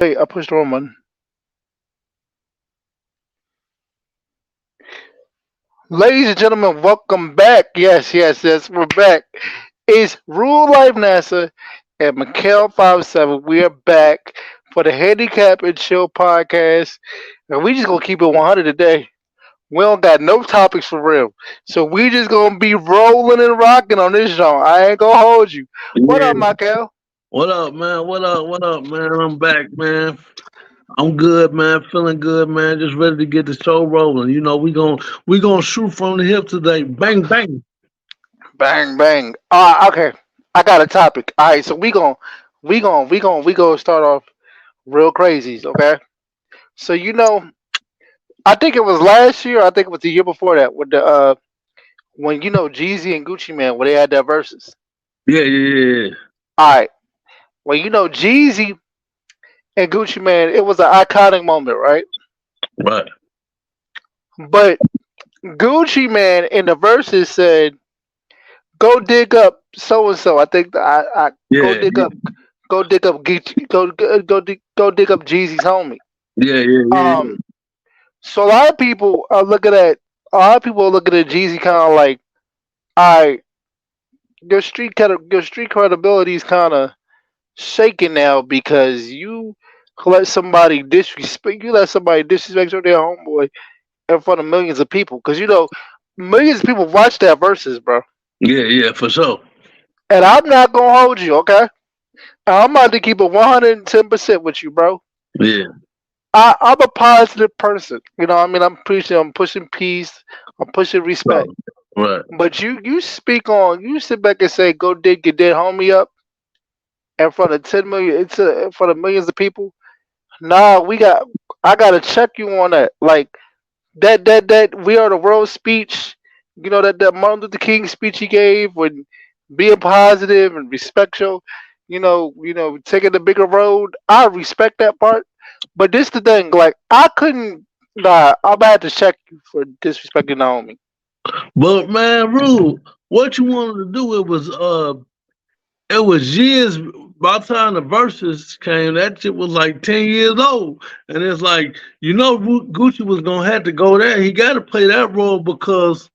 Hey, I pushed the wrong one. Ladies and gentlemen, welcome back. Yes, we're back. It's Rule Life NASA and Mikhail 57. We are back for the Handicap and Chill podcast. And we just gonna keep it 100 today. We don't got no topics for real. So we just gonna be rolling and rocking on this show. I ain't gonna hold you. What up, Yeah. Mikhail? What up, man? What up? What up, man? I'm back, man. I'm good, man. Feeling good, man. Just ready to get the show rolling. We gonna shoot from the hip today. Bang bang. Bang bang. Okay. I got a topic. Alright, so we gonna start off real crazies, okay? So I think it was last year. I think it was the year before that with the when Jeezy and Gucci Man when they had their verses. Yeah, yeah, yeah, yeah. All right, well Jeezy and Gucci Man, it was an iconic moment, right? Right. But Gucci Man in the verses said, "Go dig up so and so." I think I go Yeah, dig yeah, up, go dig up Gucci, go dig up Jeezy's homie. yeah, yeah, yeah, yeah. Um, so a lot of people are looking at Jeezy kind of like, all right, your street credibility is kind of shaken now because you let somebody disrespect their homeboy in front of millions of people because millions of people watch that verses, bro. Yeah, yeah, for sure. And I'm not gonna hold you, okay? I'm about to keep it 110% with you, bro. Yeah. I'm a positive person, you know. What I mean, I'm pushing peace, I'm pushing So, respect. right. But you sit back and say, "Go dig your dead homie up" in front of 10 million, in front of millions of people. Nah, I gotta check you on that. Like that "We Are the World" speech. That Martin Luther King speech he gave when being positive and respectful. Taking the bigger road. I respect that part. But this the thing. Like I couldn't. Nah, I'm gonna have to check you for disrespecting Naomi. But man, Rule, what you wanted to do, it was years by the time the verses came, that shit was like 10 years old. And it's like, Gucci was gonna have to go there. He gotta play that role because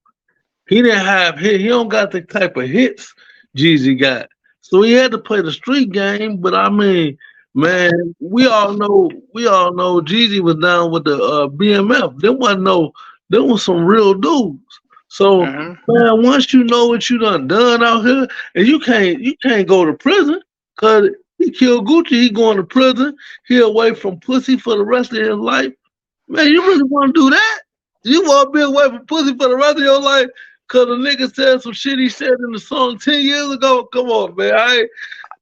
he didn't have hit. He don't got the type of hits Jeezy got. So he had to play the street game. But I mean, man, we all know Jeezy was down with the BMF. There was some real dudes. So Hmm. man, once you know what you done out here, and you can't go to prison, cause he killed Gucci. He going to prison. He away from pussy for the rest of his life. Man, you really want to do that? You want to be away from pussy for the rest of your life? Cause a nigga said some shit he said in the song 10 years ago. Come on, man.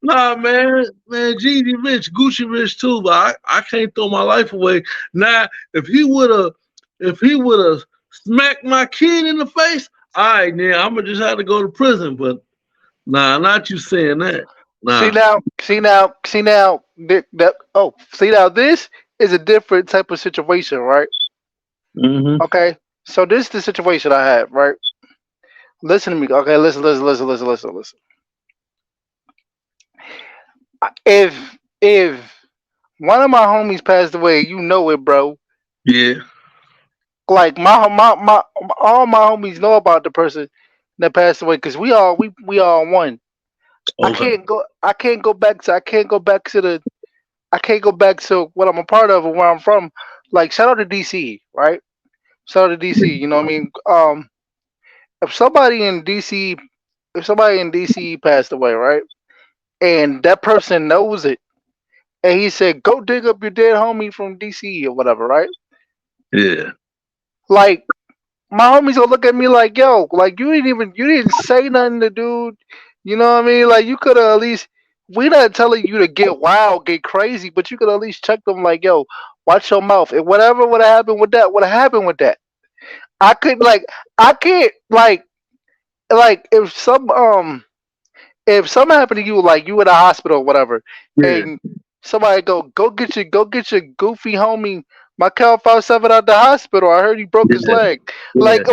Nah, man. Jeezy rich, Gucci rich too, but I can't throw my life away. Now, if he would have smacked my kid in the face, all right, then I'ma just have to go to prison. But nah, not you saying that. See Nah. now, see now, see now. See now. This is a different type of situation, right? Hmm. Okay. So this is the situation I have, right? Listen to me. Okay, listen. If one of my homies passed away, you know it, bro. Yeah. Like all my homies know about the person that passed away because we all one. Okay. I can't go back to what I'm a part of or where I'm from. Like shout out to DC, right? Shout out to DC. You know what I mean? If somebody in DC, if somebody in DC passed away, right, and that person knows it, and he said, "Go dig up your dead homie from DC or whatever," right? Yeah. Like my homies gonna look at me like, "Yo, like you didn't say nothing to dude." You know what I mean? Like you could have at least. We not telling you to get wild, get crazy, but you could at least check them like, "Yo, watch your mouth." And whatever would have happened with that, would have happened with that. I could like, I can't like if something happened to you, like you in a hospital or whatever, Yeah. and somebody go get your goofy homie Michael 57 out the hospital. I heard he broke his Yeah. leg. Yeah.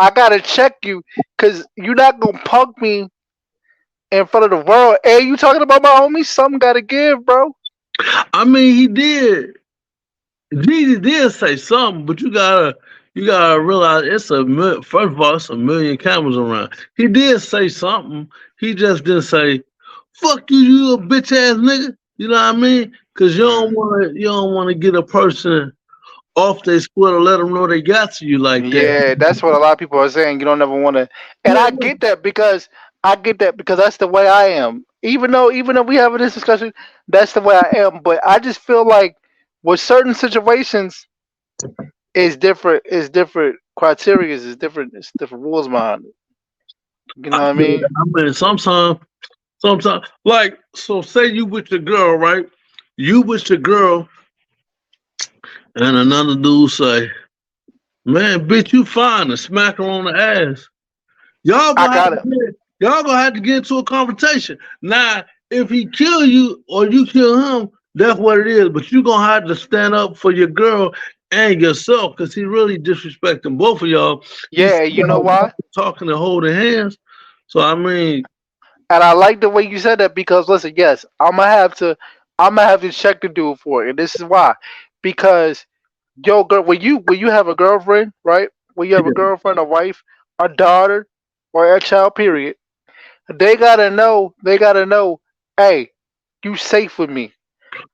I gotta check you because you're not gonna punk me in front of the world. Hey, you talking about my homie? Something gotta give, bro. I mean, he did. Jeezy did say something, but you gotta realize first of all, it's a million cameras around. He did say something. He just didn't say, "Fuck you, you a bitch ass nigga." You know what I mean? Because you don't want to get a person off their square to let them know they got to you like that. Yeah, that's what a lot of people are saying. You don't ever want to, and Yeah, I get that because that's the way I am. Even though we having this discussion, that's the way I am. But I just feel like with certain situations, it's different. It's different criteria. It's different rules behind it. You know I what I feel that. mean? I mean, sometimes, like, so say you with your girl, right? You with your girl, and another dude say, "Man, bitch, you fine," and smack her on the ass. Y'all I gonna have got to it. get into a conversation. Now, if he kill you or you kill him, that's what it is. But you gonna have to stand up for your girl and yourself because he really disrespecting both of y'all. He's Yeah, you know why? talking and holding hands. So I mean, And I like the way you said that because listen, yes, I'm gonna have to check the dude for it, and this is why, because yo, girl, when you have a girlfriend, right? When you have a yeah, girlfriend, a wife, a daughter, or a child, period, they gotta know. They gotta know. Hey, you safe with me.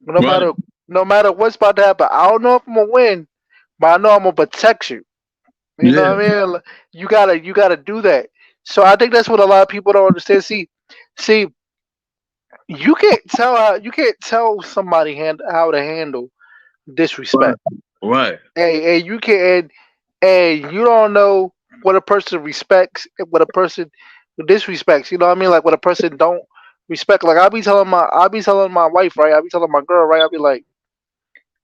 No right, matter no matter what's about to happen. I don't know if I'm gonna win, but I know I'm gonna protect you. You know yeah, what I mean? You gotta do that. So I think that's what a lot of people don't understand. See, you can't tell somebody how to handle right, disrespect. right, And you can and you don't know what a person respects and what a person disrespects. You know what I mean? Like what a person don't respect. Like I'll be telling my wife, right? I'll be telling my girl, right? I'll be like,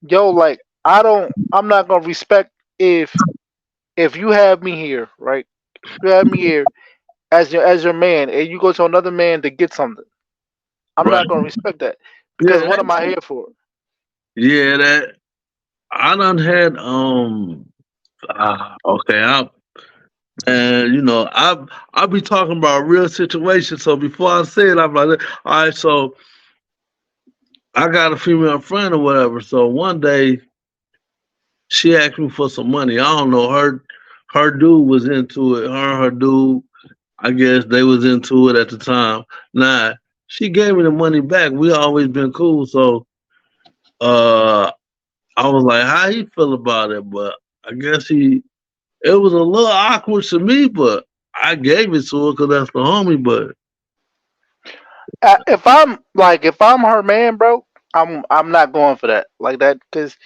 yo, like I'm not gonna respect if you have me here, right? If you have me here as your man and you go to another man to get something. I'm right. not gonna respect that. Because Yeah, what am I here for? yeah. That I done had. Okay. And I be talking about real situations. So before I say it, I'm like, all right. So I got a female friend or whatever. So one day she asked me for some money. I don't know her dude was into it. Her and her dude, I guess they was into it at the time. Nah, she gave me the money back. We always been cool. So uh, I was like, how he feel about it? But I guess it was a little awkward to me, but I gave it to her because that's the homie. But If I'm her man, bro, I'm not going for that like that because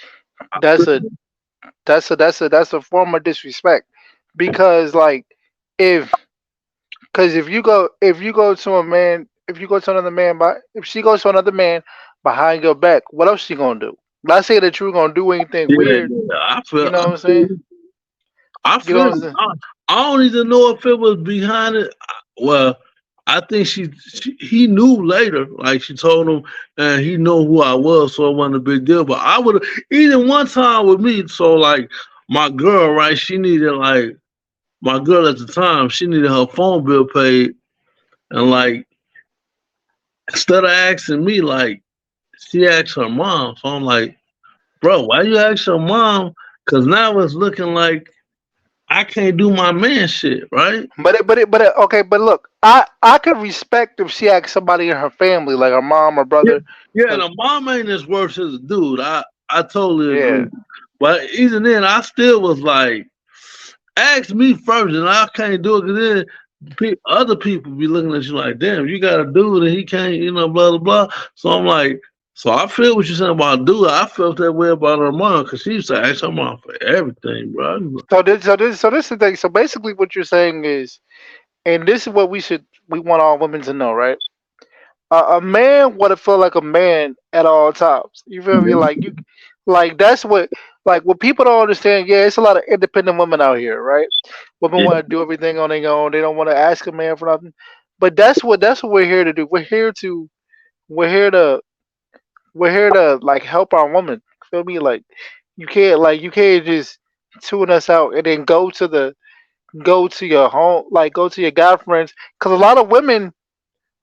that's a that's a form of disrespect. Because like if if you go to a man if you go to another man by if she goes to another man behind your back, what else she gonna do? Not saying that you're gonna do anything yeah, weird. yeah, You know what I'm saying? I You know what feel I'm saying? I don't even know if it was behind it. Well, I think he knew later. Like she told him, and he knew who I was, so it wasn't a big deal. But I would have even one time with me. So like my girl, right? She needed like my girl at the time. She needed her phone bill paid, and like instead of asking me, like she asked her mom. So I'm like, bro, why you ask your mom? Because now it's looking like I can't do my man shit, right? Okay, but look, I could respect if she asked somebody in her family, like her mom or Yeah, brother. yeah. 'Cause- The mom ain't as worse as a dude. I totally yeah, agree. But even then, I still was like, ask me first, and I can't do it. Cause then other people be looking at you like, damn, you got a dude and he can't, blah blah blah. So I'm like, so I feel what you're saying about dude. I felt that way about her mom because she used to ask her mom for everything, bro. so this is the thing. So basically, what you're saying is, and this is what we want all women to know, right? A man want to feel like a man at all times. You feel me? Like that's what people don't understand. Yeah, it's a lot of independent women out here, right? Women Yeah, want to do everything on their own. They don't want to ask a man for nothing. But that's what we're here to do. We're here to we're here to like help our woman. Feel me? You can't just tune us out and then go to your home, like go to your guy friends, because a lot of women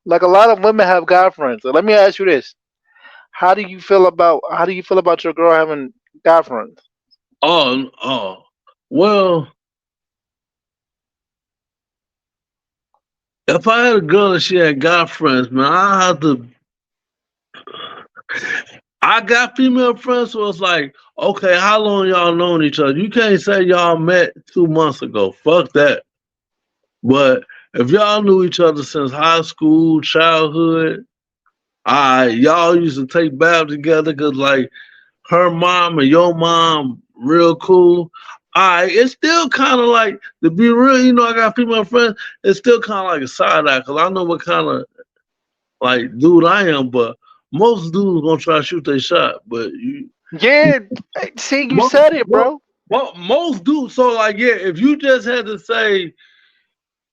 Like a lot of women have guy friends. So let me ask you this: how do you feel about your girl having guy friends? Oh. Well, if I had a girl and she had guy friends, man, I have to. I got female friends, so it's like, okay, how long y'all known each other? You can't say y'all met 2 months ago. Fuck that. But if y'all knew each other since high school, childhood, y'all used to take baths together because like her mom and your mom real cool. It's still kind of like to be real. I got female friends. It's still kind of like a side eye because I know what kind of like dude I am. But most dudes gonna try to shoot their shot. But Yeah, see, you most, said it, most, bro. most dudes. So like, yeah, if you just had to say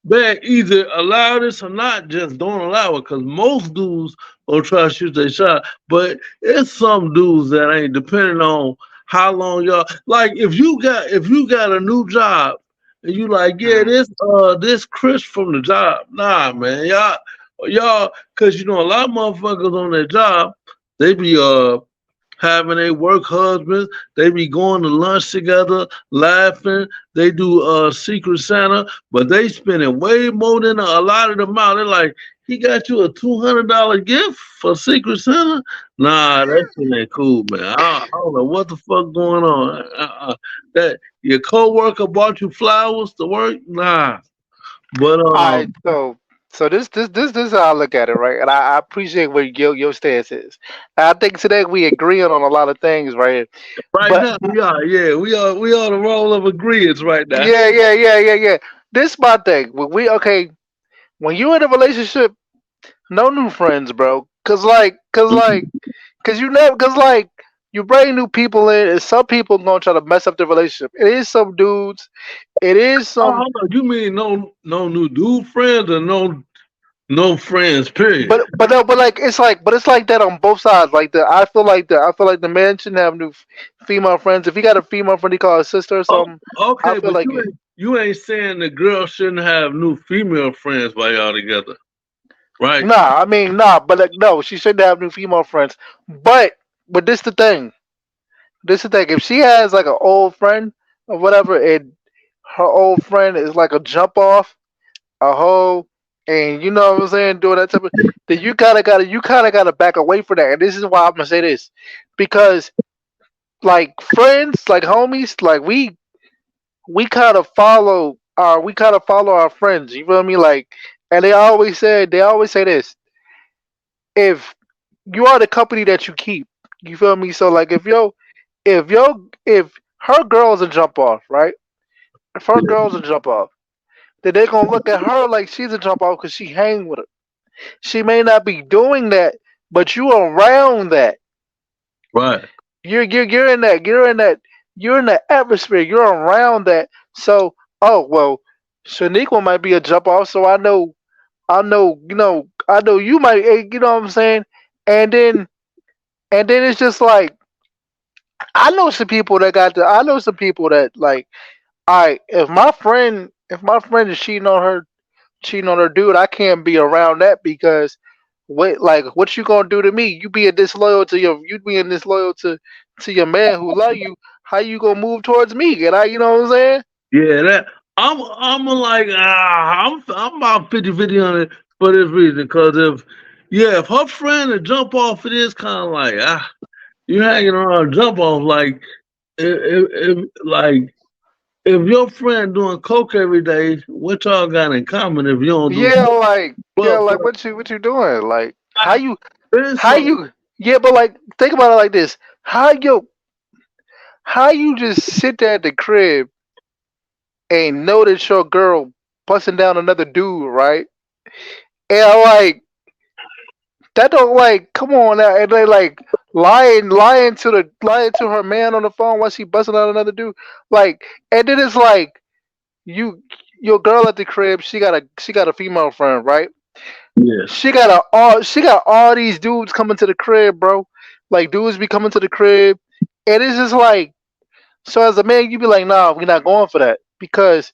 man, either allow this or not, just don't allow it. Cause most dudes will try to shoot their shot, but it's some dudes that ain't depending on how long y'all like. If you got a new job and you like, yeah, Mhm. this Chris from the job, nah, man, y'all, cause a lot of motherfuckers on their job, they be having a work husbands. They be going to lunch together, laughing. They do Secret Santa, but they spending way more than a lot of them out. They're like, he got you a $200 gift for Secret Santa? Nah, that shit ain't cool, man. I don't know what the fuck going on. That your coworker bought you flowers to work? Nah, but All right, so this is how I look at it, right? And I appreciate where your stance is. I think today we agreeing on a lot of things, right? right But now we are, yeah, we are the role of agreements right now. yeah. This my thing. When we okay, when you in a relationship, no new friends, bro. Cause you never, cause like you bring new people in, and some people gonna try to mess up the relationship. It is some dudes. It is Oh, some, hold on. You mean no new dude friends or no friends? Period. but no, but it's like that on both sides. I feel like the man shouldn't have new female friends. If he got a female friend, he call her sister or Oh, something. I okay, feel but like you ain't saying the girl shouldn't have new female friends while y'all together, right? nah. I mean nah, but like, no, she shouldn't have new female friends. But but this the thing. This the thing. If she has like an old friend or whatever, and her old friend is like a jump off, a hoe, and you know what I'm saying, doing that type of, then you kinda gotta back away from that. And this is why I'm gonna say this, because like friends, like homies, like we kind of follow our friends. You feel me? Like, and they always say this: if you are the company that you keep, you feel me? So like if her girl's a jump off, right? If her girl's a jump off, then they're gonna look at her like she's a jump off because she hang with her. She may not be doing that, but you around that. Right. You're in that atmosphere. You're around that. So oh well, Shaniqua might be a jump off. So I know you might. You know what I'm saying? And then it's just like I know some people that like. All right, if my friend is cheating on her dude, I can't be around that because what you gonna do to me? You being disloyal to your man who love you. How you gonna move towards me? And I, you know what I'm saying? Yeah, that I'm like I'm about 50-50 on it for this reason. Cause if her friend to jump off, it is kind of like you hanging around jump off like like if your friend doing coke every day, what y'all got in common if you don't do Yeah, coke? like But what you doing? Like then how some. you yeah, but like think about it like this: how you just sit there at the crib and know that your girl busting down another dude, right? And like that don't like come on now, and they like lying to her man on the phone while she busting out another dude, like, and then it's like you your girl at the crib, she got a female friend, right? Yeah. She got all these dudes coming to the crib, bro. Like dudes be coming to the crib, and it's just like, so as a man, you be like, nah, we're not going for that because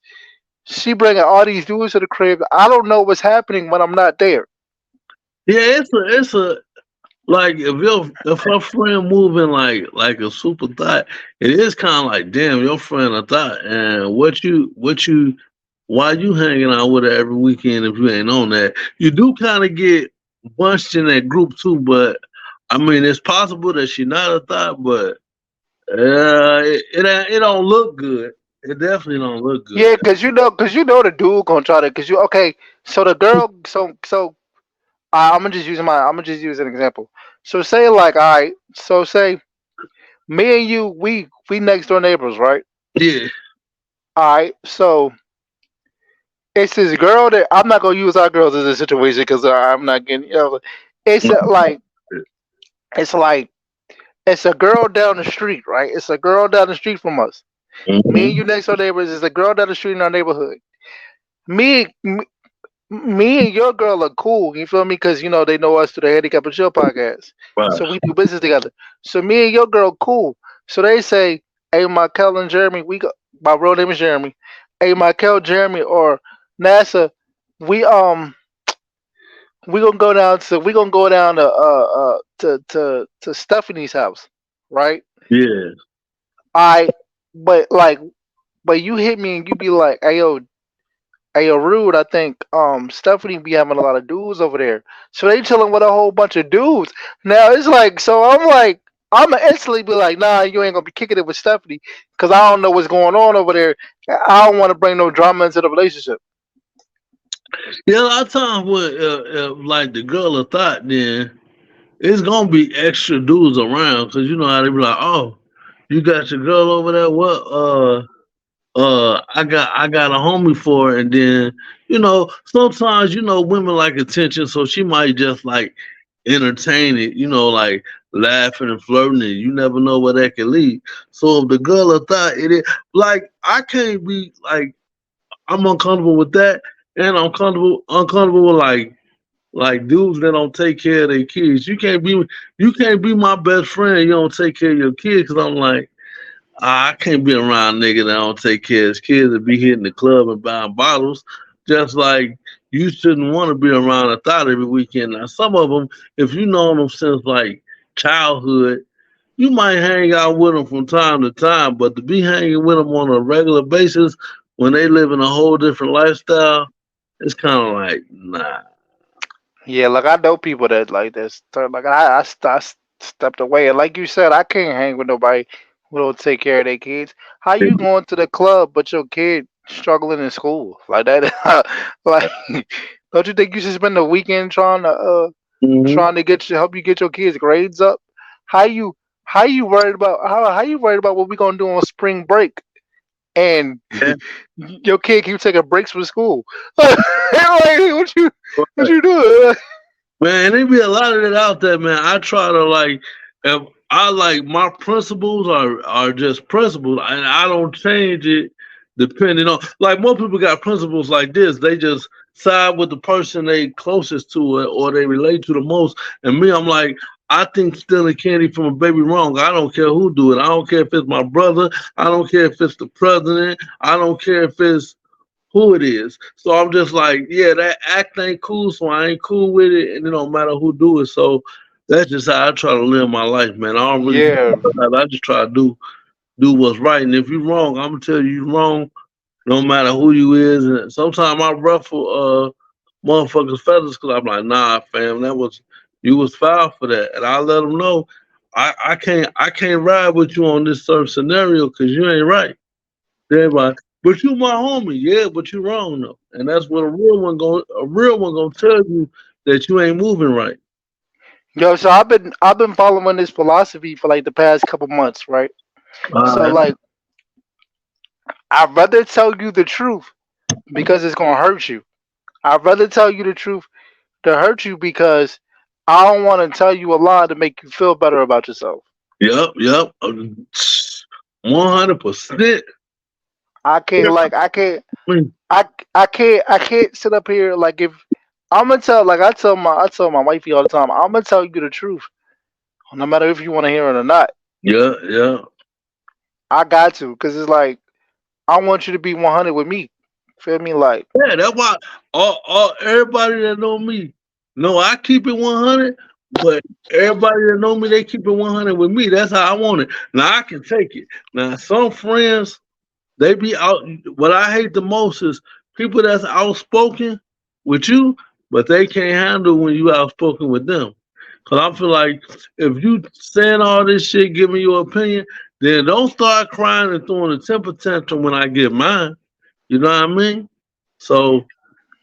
she bringing all these dudes to the crib. I don't know what's happening when I'm not there. Yeah, it's a like if her friend moving like a super thought, it is kind of like damn your friend a thought, and what you why you hanging out with her every weekend if you ain't on that? You do kind of get bunched in that group too, but I mean it's possible that she not a thought, but it don't look good. It definitely don't look good. Yeah, cause you know the dude gonna try to, cause you okay. So the girl, I'm gonna just use an example. So say like, all right, so say me and you, we next door neighbors, right? Yeah, All right, so it's this girl that I'm not gonna use our girls as a situation because I'm not getting, it's like it's like it's a girl down the street, right? It's a girl down the street from us. Me and you hmm next door neighbors is a girl down the street in our neighborhood. Me, me and your girl are cool. You feel me? Because they know us through the Handicap and Chill podcast, right. so we do business together. So me and your girl cool. So they say, "Hey, Michael and Jeremy, we got my real name is Jeremy. Hey, Michael, Jeremy, or NASA, we we gonna go down to Stephanie's house, right? Yeah, I but but you hit me and you be like, hey yo, rude. I think Stephanie be having a lot of dudes over there, so they chilling with a whole bunch of dudes. Now it's like, so I'm like, I'ma instantly be like, nah, you ain't gonna be kicking it with Stephanie because I don't know what's going on over there. I don't want to bring no drama into the relationship. yeah. A lot of times when like the girl a thought, then it's gonna be extra dudes around because you know how they be like, oh, you got your girl over there. What? I got a homie for her, and then sometimes women like attention, so she might just like entertain it, like laughing and flirting, and you never know where that can lead. So if the girl a thought it is like I can't be like I'm uncomfortable with that, and I'm uncomfortable with like dudes that don't take care of their kids. You can't be my best friend. You don't take care of your kids because I'm like I can't be around a nigga that don't take care of his kids and be hitting the club and buying bottles. Just like you shouldn't want to be around a thought every weekend. Now some of them, if you know them since like childhood, you might hang out with them from time to time, but to be hanging with them on a regular basis when they live in a whole different lifestyle, it's kind of like nah. Yeah, like I know people that like this. So, like stepped away, and like you said, I can't hang with nobody who don't take care of their kids. How you going to the club but your kid struggling in school like that? Like, don't you think you should spend the weekend hmm trying to help you get your kids' grades up? How you how you worried about what we gonna do on spring break? And Yeah. your kid keep taking breaks from school. Like, what you doing? Man, there be a lot of that out there, man. I try to like, if I like my principles are just principles, and I don't change it depending on. Like most people got principles like this, they just side with the person they closest to it or they relate to the most. And me, I'm like, I think stealing candy from a baby wrong. I don't care who do it. I don't care if it's my brother. I don't care if it's the president. I don't care if it's who it is. So I'm just like, yeah, that act ain't cool, so I ain't cool with it, and it don't matter who do it. So that's just how I try to live my life, man. I don't really care Yeah, about that. I just try to do what's right. And if you're wrong, I'm gonna tell you you're wrong, no matter who you is. And sometimes I ruffle motherfuckers' feathers because I'm like, nah, fam, that was you was foul for that, and I let them know. I can't ride with you on this certain scenario because you ain't right. Everybody, but you my homie, yeah, but you wrong though, and that's what a real one gonna tell you that you ain't moving right. yo. So I've been following this philosophy for like the past couple months, right? All So right. like, I'd rather tell you the truth because it's gonna hurt you. I'd rather tell you the truth to hurt you because I don't want to tell you a lie to make you feel better about yourself. Yep, yep, 100%. I can't like I I can't sit up here like if I'm gonna tell like I tell my wifey all the time. I'm gonna tell you the truth, no matter if you want to hear it or not. Yeah, yeah, I got to because it's like I want you to be 100 with me. Feel me? Like yeah. That's why all everybody that know me. No, I keep it 100, but everybody that know me, they keep it 100 with me. That's how I want it. Now I can take it. Now some friends, they be out. What I hate the most is people that's outspoken with you, but they can't handle when you outspoken with them. Cause I feel like if you saying all this shit, giving your opinion, then don't start crying and throwing a temper tantrum when I get mine. You know what I mean? So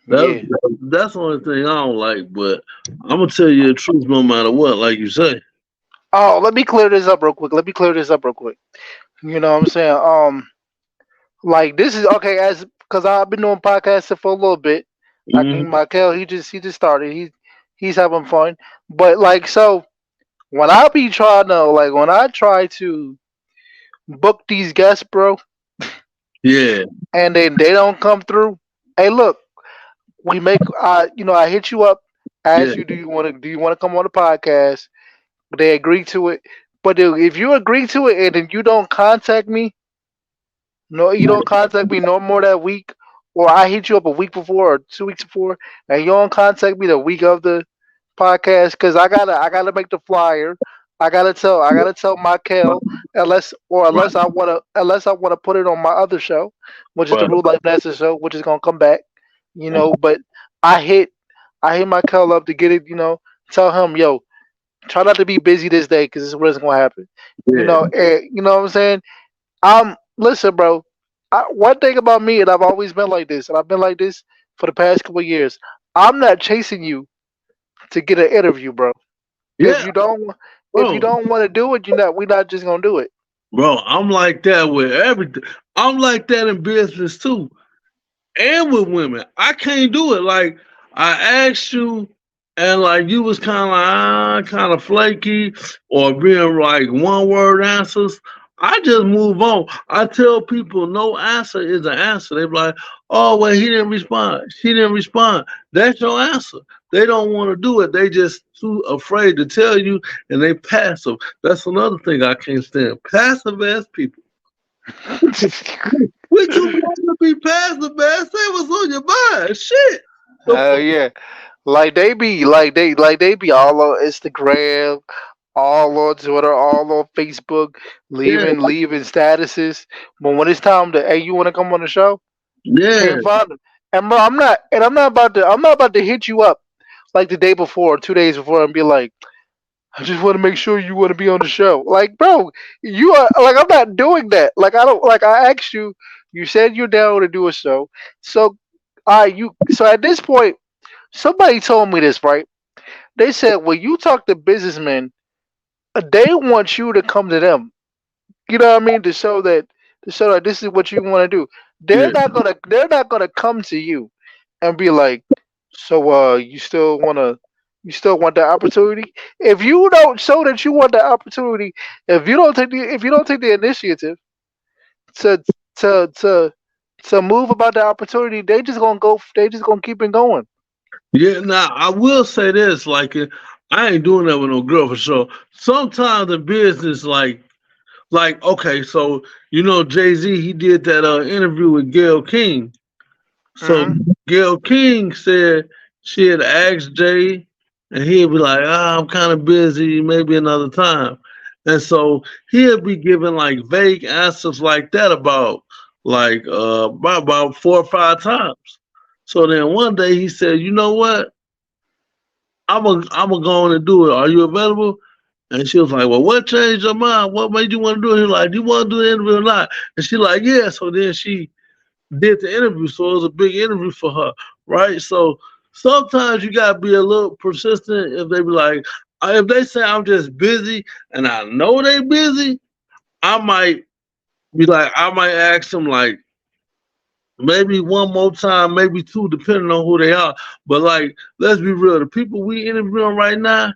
that's Yeah. that's the only thing I don't like. But I'm gonna tell you the truth no matter what, like you say. Oh, let me clear this up real quick. Let me clear this up real quick. You know what I'm saying? Like this is okay as because I've been doing podcasting for a little bit. I Hmm. can Michael, he just started. He's having fun. But like so when I be trying to like when I try to book these guests, bro, Yeah, and then they don't come through. Hey, look, we make I hit you up, yeah, ask you do you want to come on the podcast? They agree to it. But if you agree to it and then you don't contact me, no, you don't contact me no more that week, or I hit you up a week before or 2 weeks before, and you don't contact me the week of the podcast because I gotta make the flyer. I gotta tell Michael unless I wanna put it on my other show, which is the right. Real Life Master show, which is gonna come back. But I hit I hit Michael up to get it. Tell him, yo, try not to be busy this day because this is what's gonna happen. Yeah, You know what I'm saying? Listen, bro. One thing about me, and I've always been like this, and I've been like this for the past couple of years. I'm not chasing you to get an interview, bro. If yeah, you don't, if you bro. don't want to do it, we're not just gonna do it. Bro, I'm like that with everything. I'm like that in business too, and with women. I can't do it. Like I asked you, and like you was kind of flaky, or being like one word answers. I just move on. I tell people no answer is an answer. They be like, "Oh well, he didn't respond. She didn't respond." That's your answer. They don't want to do it. They just too afraid to tell you, and they passive. That's another thing I can't stand. Passive ass people. We too grown to be passive, man. Say what's on your mind. Shit. The Hell fuck? yeah, like they be all on Instagram, all on Twitter, all on Facebook, Yeah, leaving statuses. But when it's time to, hey, you want to come on the show? yeah, Can't find them. And bro, I'm not about to hit you up like the day before, 2 days before, and be like, I just want to make sure you want to be on the show. Like, bro, you are like, I'm not doing that. Like, I don't like. I asked you. You said you're down to do a show. So, So at this point, somebody told me this, right? They said when you talk to businessmen, they want you to come to them. You know what I mean? To show that this is what you want to do. They're yeah, not gonna they're not gonna come to you and be like, so you still want the opportunity? If you don't show that you want the opportunity, if you don't take the initiative to to to to move about the opportunity, they just gonna keep it going. yeah. Now I will say this: like, I ain't doing that with no girl for sure. Sometimes in business, okay, so Jay Z, he did that interview with Gail King. So Hmm. Gail King said she had asked Jay, and he'd be like, I'm kind of busy, maybe another time. And so he'd be giving like vague answers like that about 4 or 5 times. So then one day he said, you know what? I'm gonna go on and do it. Are you available? And she was like, well, what changed your mind? What made you want to do it? He was like, do you want to do the interview or not? And she like, yeah. So then she did the interview, so it was a big interview for her, right? So sometimes you gotta be a little persistent. If they be like, if they say I'm just busy, and I know they busy, I might I might ask them like maybe one more time, maybe two, depending on who they are. But like, let's be real, the people we interviewing right now,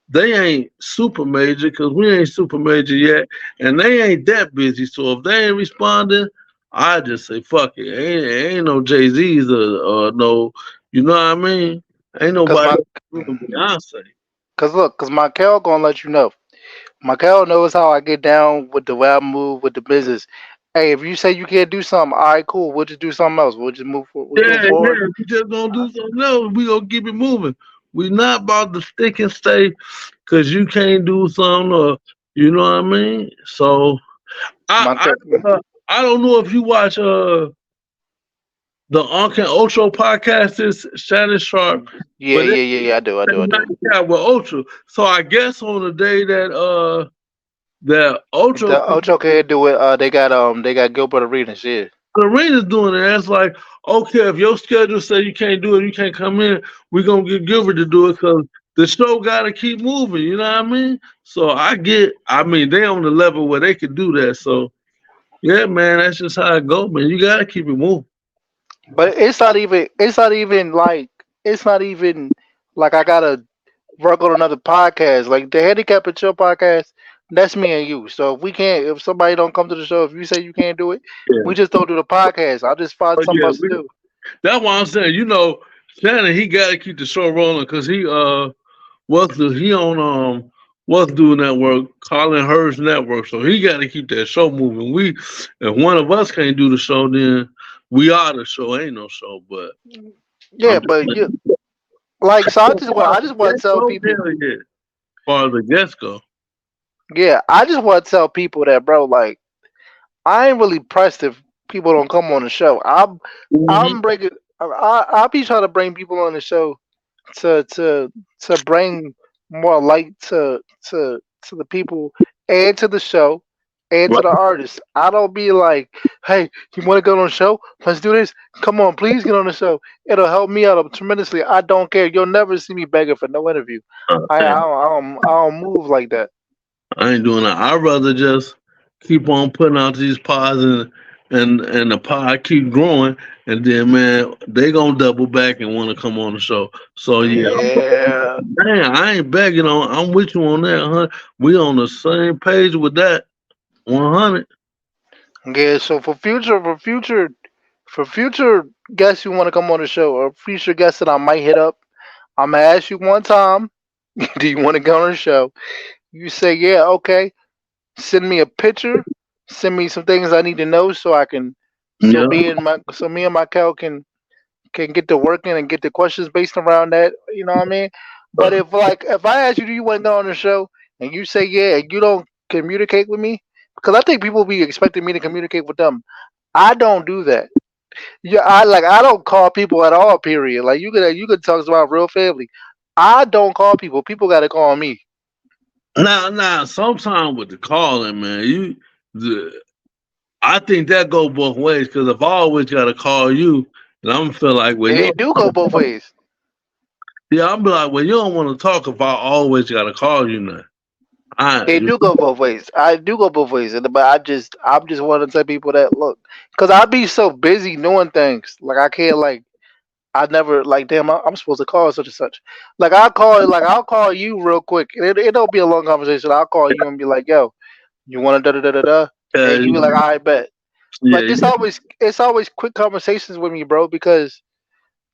they ain't super major because we ain't super major yet, and they ain't that busy. So if they ain't responding, I just say fuck it. Ain't no Jay Z's or no, you know what I mean? Ain't Cause nobody my doing Beyonce. cause Michael gonna let you know. Michael knows how I get down with the way I move with the business. Hey, if you say you can't do something, all right, cool. We'll just do something else. We'll just move forward. We'll Yeah, move forward. yeah. We just gonna do something else. We gonna keep it moving. We not about to stick and stay because you can't do something or you know what I mean. So My I co- I don't know if you watch the Uncle Ocho podcast is Shannon Sharp, yeah, but yeah, yeah, yeah. I do. Handicap with Ocho. So I guess on the day that that Ocho The Ocho can do it. They got Gilbert Arenas. Yeah, the arena's doing it, that's like, okay, if your schedule say you can't do it, you can't come in, we're gonna get Gilbert to do it because the show gotta keep moving, you know what I mean? So I mean, they on the level where they can do that. So yeah, man, that's just how it go, man. You gotta keep it moving. but it's not even like I gotta work on another podcast. Like the Handicap and Chill podcast, that's me and you. So if somebody don't come to the show, if you say you can't do it, Yeah. we just don't do the podcast. I'll just find But something yeah, else to do. that's why I'm saying, Shannon, he gotta keep the show rolling because he on what's doing network, Colin Hurst network, so he got to keep that show moving. If one of us can't do the show, then we are the show. Ain't no show, but I'm Yeah, just but you saying. like so As far as I the just want to guests tell go, people. hell yeah. As far as the guests go, Yeah, I just want to tell people that, bro. Like I ain't really pressed if people don't come on the show. I'm hmm breaking. I'll be trying to bring people on the show to to to bring more light to the people and to the show and to right? the artists. I don't be like, hey, you want to go on the show? Let's do this. Come on, please get on the show. It'll help me out tremendously. I don't care. You'll never see me begging for no interview. Man, I don't move like that. I ain't doing that. I'd rather just keep on putting out these pods and the pod keep growing, and then man, they gonna double back and want to come on the show. So yeah, Yeah. man, I ain't begging on. I'm with you on that, huh? We on the same page with that. 100. Yeah, so for future guests who want to come on the show or future guests that I might hit up, I'm gonna ask you one time, do you want to go on the show? You say yeah, okay. Send me a picture. Send me some things I need to know so I can Yeah. so me and my Cal can get to working and get the questions based around that. You know what I mean? But if I ask you, do you want to go on the show, and you say yeah, and you don't communicate with me, because I think people be expecting me to communicate with them. I don't do that. Yeah, I don't call people at all. Period. Like you could talk about real family. I don't call people. People got to call me. Now, sometime with the calling, man, the, I think that go both ways because if I always gotta call you, and I'm feel like, well, It do go both ways. yeah, I'm be like, well, you don't want to talk if I always gotta call you now. I, It you, do go both ways. I do go both ways, but I'm just want to tell people that look, cause I be so busy doing things. Like I can't like I never like damn. I'm supposed to call such and such. I'll call you real quick. It don't be a long conversation. I'll call you and be like, yo, you want to da da da da da, and you be like, I bet. yeah, Like it's always quick conversations with me, bro, because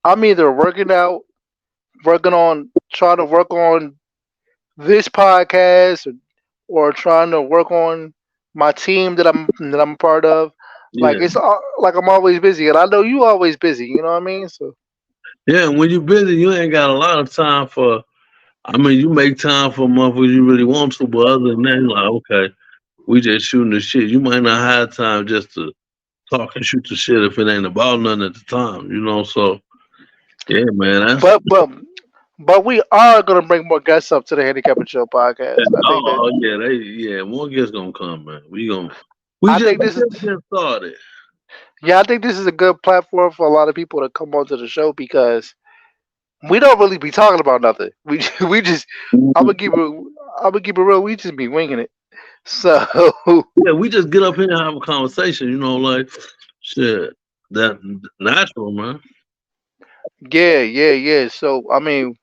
I'm either working out, working on trying to work on this podcast or trying to work on my team that I'm a part of. Like yeah, like I'm always busy, and I know you always busy. You know what I mean? So yeah. When you're busy, you ain't got a lot of time for. I mean, you make time for motherfuckers you really want to, but other than that, like, okay, we just shooting the shit. You might not have time just to talk and shoot the shit if it ain't about nothing at the time, you know. So yeah, man, that's but but but we are gonna bring more guests up to the Handicap and Show podcast. yeah, one guest gonna come, man. I think We this is just get started. yeah, I think this is a good platform for a lot of people to come onto the show because we don't really be talking about nothing. We just I'm gonna keep it I'm gonna keep it real. We just be winging it. So Yeah, we just get up here and have a conversation, like shit. That natural, man. yeah, yeah, yeah. So I mean,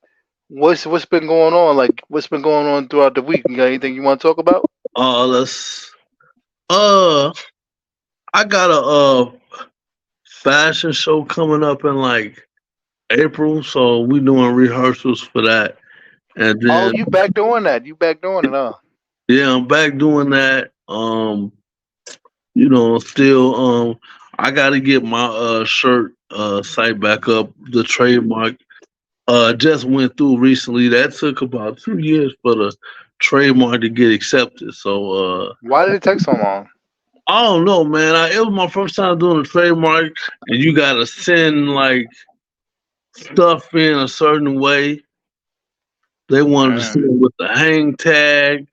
what's been going on? Like what's been going on throughout the week? You got anything you want to talk about? Let's uh I got a fashion show coming up in like April, so we doing rehearsals for that. And Oh, then you back doing that? You back doing it? Huh? yeah, I'm back doing that. Still I gotta get my shirt site back up, the trademark. just went through recently. That took about 2 years for the trademark to get accepted. So Why did it take so long? I don't know, man. It was my first time doing a trademark, and you gotta send like stuff in a certain way. They wanted to see Mm. it with the hang tag.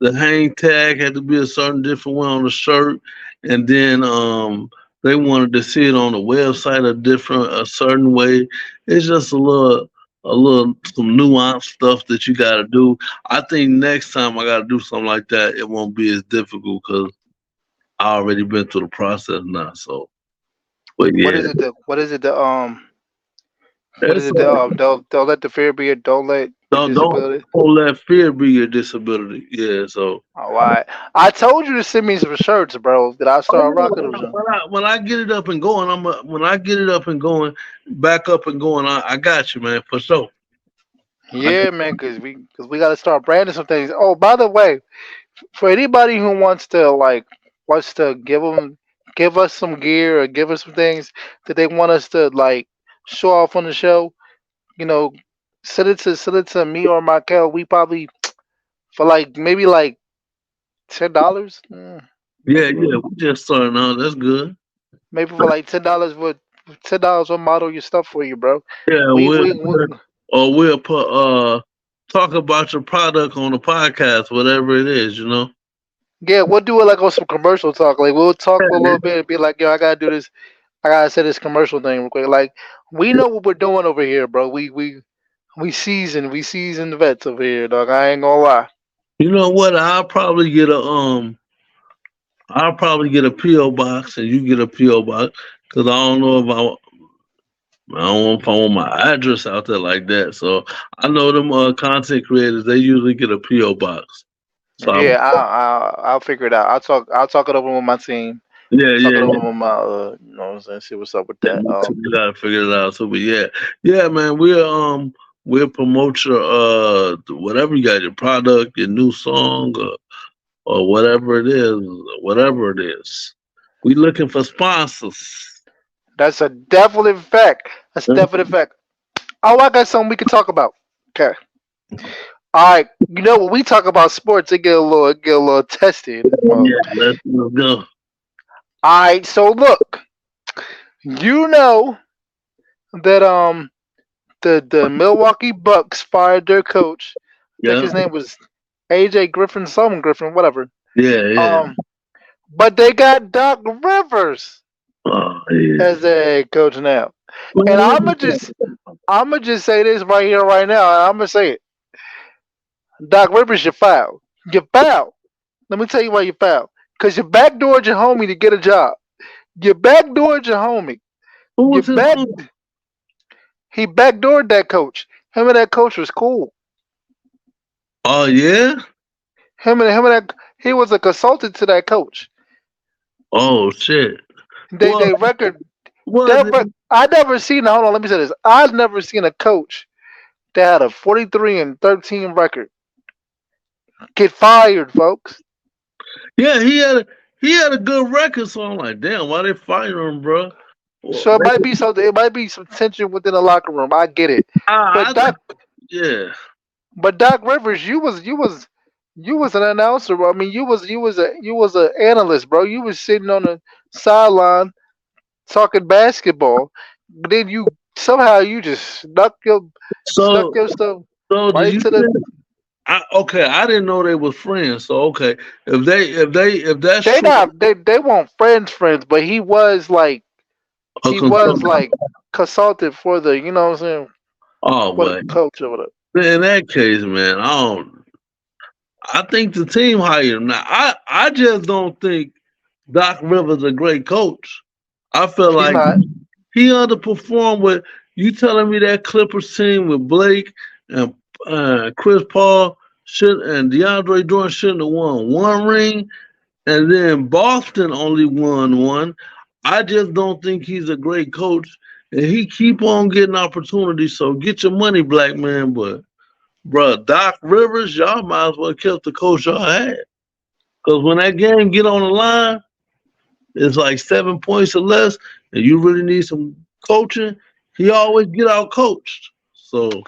The hang tag had to be a certain different way on the shirt, and then they wanted to see it on the website a certain way. It's just a little some nuanced stuff that you got to do. I think next time I got to do something like that, it won't be as difficult because I already been through the process now. So, but What yeah, is it that? What is it that? What is it's it that? They'll let the fear be. Don't let your disability. don't let fear be your disability. Yeah, so. Oh, why? I told you to send me some shirts, bro. That I Oh start yeah, rocking them. when I get it up and going, when I get it up and going, back up and going, I got you, man, for sure. I, Yeah, man, because we got to start branding some things. Oh, by the way, for anybody who wants to give us some gear or give us some things that they want us to like show off on the show, you know, send it to me or Michael. We probably for like maybe like $10. yeah, Maybe yeah, we just starting out. That's good. maybe for like $10 would $10 will model your stuff for you, bro. Yeah, We we'll put talk about your product on the podcast, whatever it is, you know. yeah, we'll do it like on some commercial talk. Like we'll talk for a little bit and be like, yo, I gotta do this. I gotta say this commercial thing real quick. Like we know what we're doing over here, bro. We seasoned vets over here, dog. I ain't gonna lie. You know what? I'll probably get a PO box, and you get a PO box, because I don't know if I want my address out there like that. So I know them content creators. They usually get a PO box. So Yeah, I'll figure it out. I'll talk it over with my team. yeah, Talk yeah, it over yeah. with my you know what I'm saying. See what's up with Yeah, that. me too. We gotta figure it out. So, but yeah, yeah, man. We'll promote your whatever you got, your product, your new song, or whatever it is. We looking for sponsors. That's a definite fact. That's a definite fact. Oh, I got something we can talk about. Okay. All right. You know when we talk about sports, it get a little testy in this mug. Yeah, let's go. All right. So look, you know that the Milwaukee Bucks fired their coach. I think Yeah, his name was AJ Griffin, some Griffin, whatever. yeah, yeah. Um, but they got Doc Rivers Oh, yeah. as their head coach now. And Man, I'ma just say this right here, right now, and I'ma say it. Doc Rivers, you foul. You foul. Let me tell you why you foul. Cause you backdoored your homie to get a job. You backdoored your homie. who You was his back home? he backdoored that coach. Him and that coach was cool. Oh yeah. Him and that he was a consultant to that coach. Oh shit. They Well, they record was that it? I never seen hold on, let me say this. I've never seen a coach that had a 43-13 record get fired, folks. Yeah, he had a good record. So I'm like, damn, why they fire him, bro? Well, So it might be some tension within the locker room. I get it. But I Doc yeah. but Doc Rivers, you was an announcer, bro. I mean you was a analyst, bro. You was sitting on the sideline talking basketball. But then you somehow you just snuck So your stuff do right you into the think? Okay, I didn't know they was friends. So okay, if that's they true, not they weren't friends, but a he was consultant. like consulted for the you know what I'm saying Oh for the well, coach or whatever. in that case, man, I don't. I think the team hired him. Now, I just don't think Doc Rivers a great coach. I feel He's like not. he underperformed with you telling me that Clippers team with Blake and Chris Paul should and DeAndre Jordan shouldn't have won one ring, and then Boston only won one. I just don't think he's a great coach, and he keep on getting opportunities. So get your money, black man. But bro, Doc Rivers, y'all might as well kept the coach y'all had. Because when that game get on the line, it's like 7 points or less, and you really need some coaching. He always get out coached. So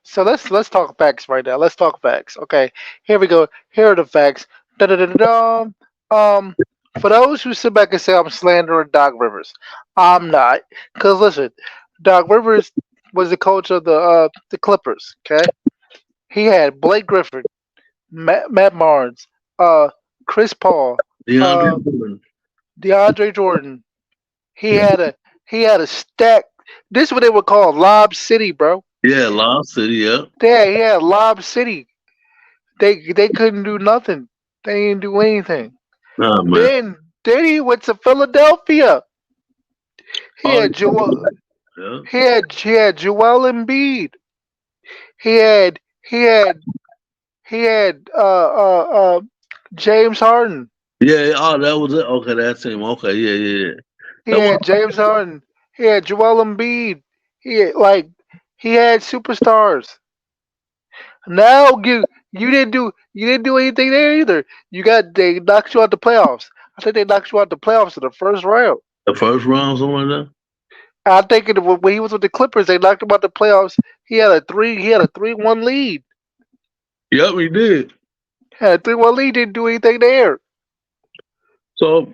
So let's talk facts right now. Let's talk facts. Okay, here we go. Here are the facts. Da da da da da. Um, for those who sit back and say I'm slandering Doc Rivers, I'm not. Cause listen, Doc Rivers was the coach of the Clippers. Okay, he had Blake Griffin, Matt Barnes, uh, Chris Paul, DeAndre uh, Jordan. DeAndre Jordan. He Yeah. had a he had a stack. This is what they would call Lob City, bro. Yeah, Lost City, yeah. Yeah, he had Lob City. They couldn't do nothing. They didn't do anything. Nah, man. Then he went to Philadelphia. He Oh, had Joel. yeah. He had Joel Embiid. He had he had he had James Harden. Yeah, oh, that was it. Okay, that's him. Okay, yeah, yeah, yeah. He That was, had James Harden. He had Joel Embiid. He had superstars. Now you didn't do anything there either. They knocked you out the playoffs. I think they knocked you out the playoffs in the first round. the first round, something like that. I think when he was with the Clippers, they knocked him out the playoffs. He had a 3-1 lead. Yep, he did. Had a 3-1 lead. Didn't do anything there. So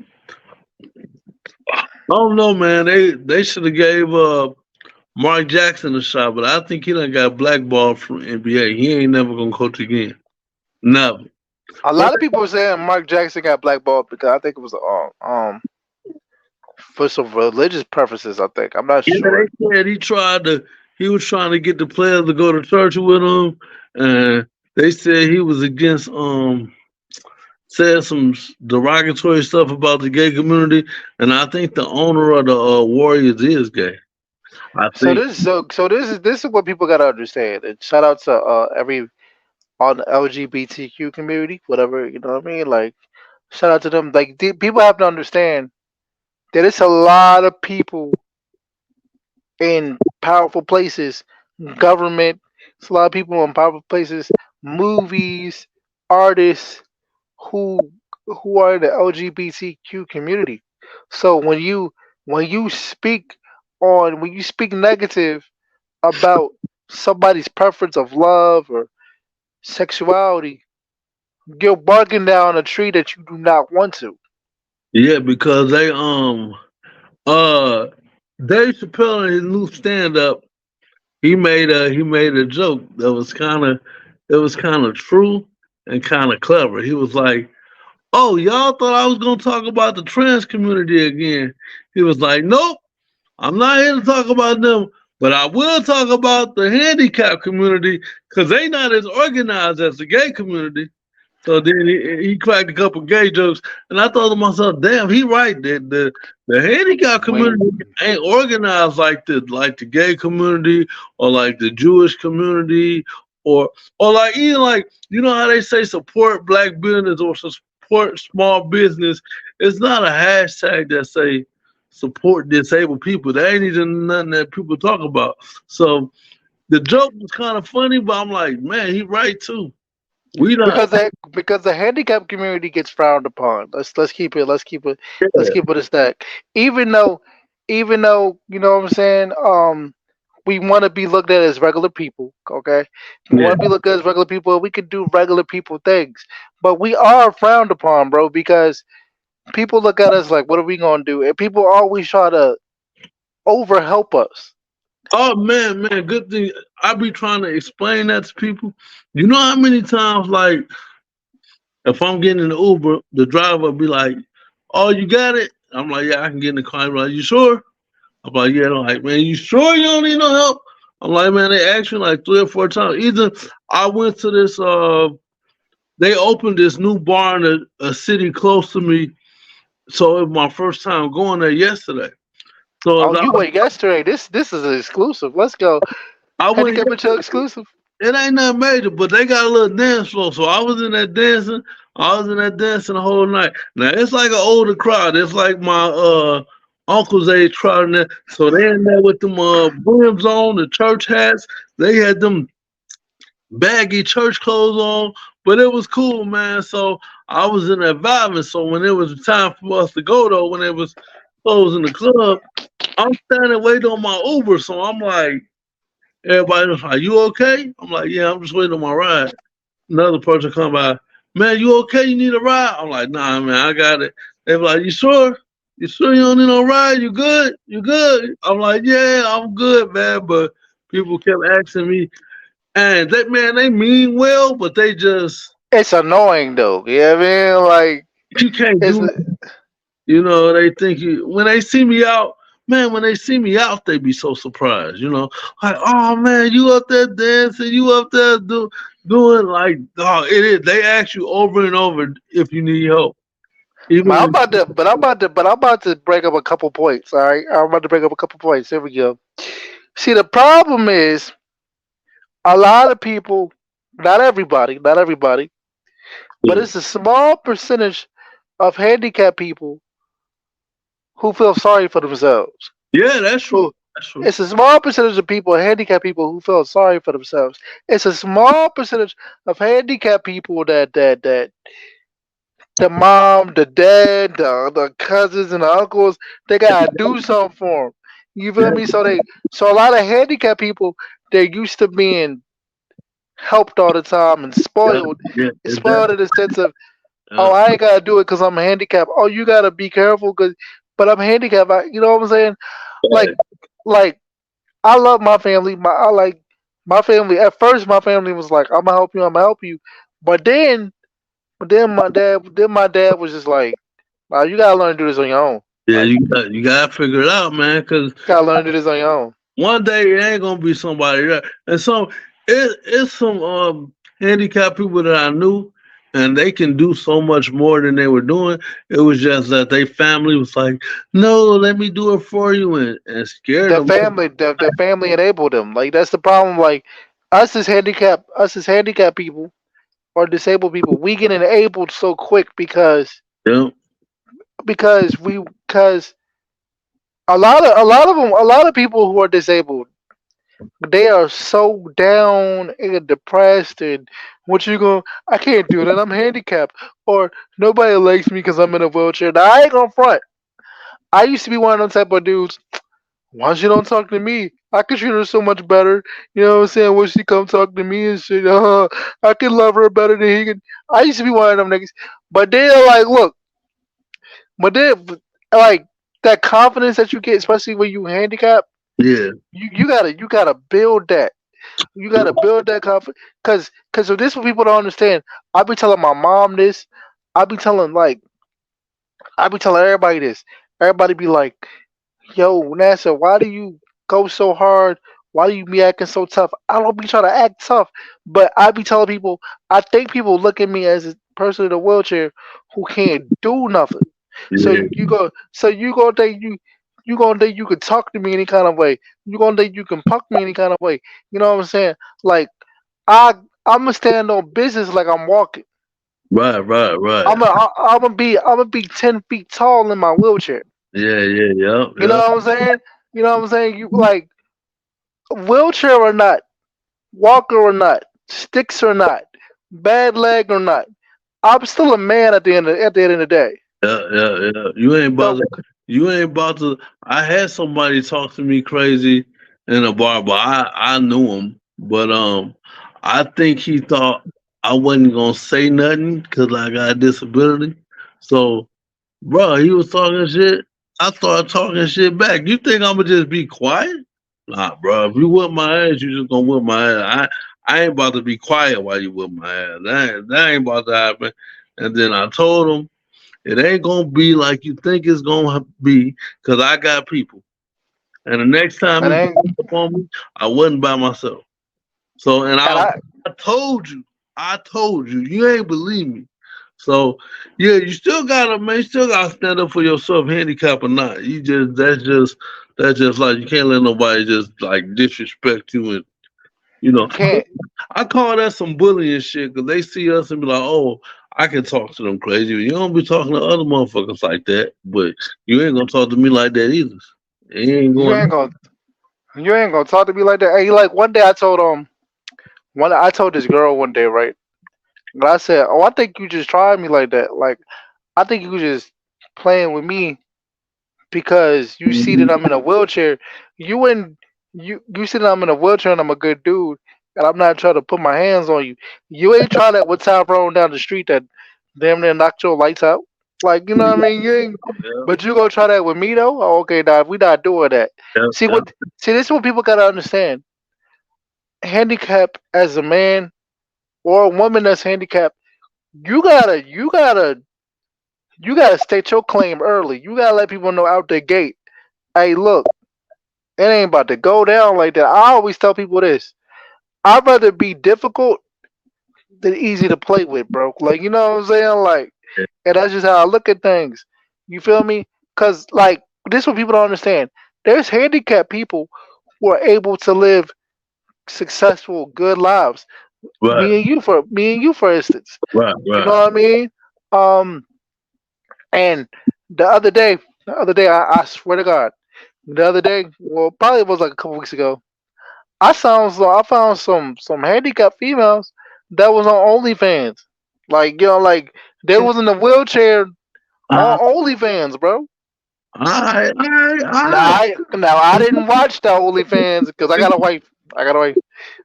I don't know, man. They should have gave Mark Jackson a shot, but I think he done got blackballed from NBA. He ain't never gonna coach again. Never. A But lot of people were saying Mark Jackson got blackballed because I think it was for some religious purposes. I think I'm not yeah, sure. they said he was trying to get the players to go to church with him, and they said he was against said some derogatory stuff about the gay community, and I think the owner of the Warriors is gay. I think. So this is what people gotta understand. And shout out to every on the LGBTQ community, whatever you know what I mean. Like shout out to them. Like people have to understand that it's a lot of people in powerful places, government. It's a lot of people in powerful places, movies, artists who who are in the LGBTQ community. So when you speak when you speak negative about somebody's preference of love or sexuality, you're barking down a tree that you do not want to. Yeah, because uh Dave Chappelle in his new stand up, he made a joke that was kinda true and kinda clever. He was like, "Oh, y'all thought I was gonna talk about the trans community again." He was like, "Nope, I'm not here to talk about them, but I will talk about the handicap community because they not as organized as the gay community." So then he cracked a couple gay jokes, and I thought to myself, "Damn, he right. The handicap Wait, community ain't organized like the gay community or like the Jewish community or like even like you know how they say support black business or support small business. It's not a hashtag that say support disabled people. That ain't even nothing that people talk about. So the joke was kind of funny, but I'm like, man, he right too. We not. because the handicap community gets frowned upon. Let's Yeah, keep it a stack. Even though even though you know what I'm saying, we want to be looked at as regular people. Okay, we yeah. want to be looked at as regular people. We can do regular people things, but we are frowned upon, bro, because people look at us like, what are we gonna do? And people always try to overhelp us. Oh man, good thing. I be trying to explain that to people. You know how many times, like, if I'm getting in the Uber, the driver be like, "Oh, you got it." I'm like, "Yeah, I can get in the car." I'm like, "You sure?" I'm like, "Yeah." I'm like, "Man, you sure you don't need no help?" I'm like, "Man, they asked me like 3 or 4 times." Either I went to this, they opened this new bar in a city close to me, so it was my first time going there yesterday. So Oh, as you went yesterday. This is an exclusive. Let's go. I went Handicap and Chill exclusive. it ain't nothing major, but they got a little dance floor. So I was in that dancing. I was in that dancing the whole night. Now it's like an older crowd. It's like my uncle's age crowd in there. So they in there with them brims on, the church hats. They had them baggy church clothes on, but it was cool, man. So I was in that vibe. And so when it was time for us to go though, when it was closed in the club. I'm standing waiting on my Uber, so I'm like, everybody's like, "You okay?" I'm like, "Yeah, I'm just waiting on my ride." Another person come by, "Man, you okay? You need a ride?" I'm like, "Nah, man, I got it." They be like, "You sure? You sure you don't need no ride? You good? You good?" I'm like, "Yeah, I'm good, man." But people kept asking me, and that man, they mean well, but they just It's annoying though. You know what I mean? Like you can't it's do. You know, they think you when they see me out, man. When they see me out, they be so surprised. You know, like, "Oh man, you up there dancing? You up there doing like, oh, it is." They ask you over and over if you need help, even Man, when but I'm about to break up a couple points. All right, I'm about to break up a couple points. Here we go. See, the problem is a lot of people, not everybody, but it's a small percentage of handicapped people who feel sorry for themselves. yeah, that's true. Who That's true. It's a small percentage of people, handicapped people, who feel sorry for themselves. It's a small percentage of handicapped people that the mom, the dad, the cousins and the uncles, they gotta do something for them. You Yeah, feel me? So a lot of handicapped people, they're used to being helped all the time and yeah, spoiled. yeah, Spoiled in the sense of, yeah, oh, I ain't gotta do it because I'm handicapped. Oh, you gotta be careful but I'm handicapped. You know what I'm saying? Like, like I love my family. I like my family. At first, my family was like, "I'm gonna help you. I'm gonna help you," but then my dad was just like, "Nah, you gotta learn to do this on your own. yeah. Like, You gotta figure it out, man. Because you gotta learn to do this on your own." one day it ain't gonna be somebody there. And so it's some handicapped people that I knew, and they can do so much more than they were doing. It was just that they family was like, "No, let me do it for you," and scared them. The family enabled them. Like that's the problem. Like us as handicapped people or disabled people, we get enabled so quick Yeah, because a lot of people who are disabled, they are so down and depressed and what you going I can't do that, I'm handicapped, or nobody likes me because I'm in a wheelchair. Now I ain't gonna front. I used to be one of them type of dudes. Why don't you don't talk to me? I could treat her so much better. You know what I'm saying? When she come talk to me and shit, I could love her better than he could. I used to be one of them niggas. But they're like, look, but they like that confidence that you get, especially when you handicap, yeah, you gotta build that. You gotta build that confidence, cause if this what people don't understand. I be telling my mom this. I be telling like I be telling everybody this. Everybody be like, "Yo, NASA, why do you go so hard? Why do you be acting so tough?" I don't be trying to act tough, but I be telling people. I think people look at me as a person in a wheelchair who can't do nothing. So yeah, you gonna think you gonna think you can talk to me any kind of way. You gonna think you can punk me any kind of way. You know what I'm saying? Like I I'm gonna stand on business like I'm walking. right, right, right. I'm gonna be 10 feet tall in my wheelchair. Yeah, yeah, yeah, You know yeah. what I'm saying? You know what I'm saying? You like wheelchair or not, walker or not, sticks or not, bad leg or not. I'm still a man at the end of the day. Yeah, yeah, yeah. You ain't about So to. You ain't about to. I had somebody talk to me crazy in a bar, but I knew him. But I think he thought I wasn't gonna say nothing because I got a disability. So, bro, he was talking shit. I started talking shit back. You think I'ma just be quiet? Nah, bro. If you whip my ass, you just gonna whip my ass. I ain't about to be quiet while you whip my ass. That ain't about to happen. And then I told him. It ain't gonna be like you think it's gonna be, cause I got people. And the next time and he I pulled up on me, I wasn't by myself. So, and and I I I told you, you ain't believe me. So, yeah, you still gotta, man, you still gotta stand up for yourself, handicap or not. You just, that's just like you can't let nobody just like disrespect you and you you know. can't I call that some bullying shit because they see us and be like, oh, I can talk to them crazy. You don't be talking to other motherfuckers like that, but you ain't gonna talk to me like that either. It ain't you going. ain't gonna you ain't gonna talk to me like that. Hey, like one day I told this girl one day, right? And I said, "Oh, I think you just tried me like that. Like I think you just playing with me because you see that Mhm. I'm in a wheelchair. You and you see that I'm in a wheelchair and I'm a good dude, and I'm not trying to put my hands on you. You ain't trying that with Tyrone down the street that damn near knocked your lights out. Like you know what I mean? You ain't, Yeah, but you gonna try that with me though? Oh, okay, nah, we not doing that. yeah, See yeah. what? See, this is what people gotta understand. Handicap as a man or a woman that's handicapped, you gotta state your claim early. You gotta let people know out the gate. Hey, look, it ain't about to go down like that. I always tell people this. I'd rather be difficult than easy to play with, bro. Like, you know what I'm saying? Like, and that's just how I look at things. You feel me? Cause like this is what people don't understand. There's handicapped people who are able to live successful, good lives. Right, Me and you for instance. right, You know right. what I mean? Um and the other day I swear to God, the other day, well probably it was like a couple weeks ago, I found some handicapped females that was on OnlyFans. Like like they was in a wheelchair Uh, on OnlyFans, bro. all Now right. I didn't watch the OnlyFans because I got a wife. I got a wife.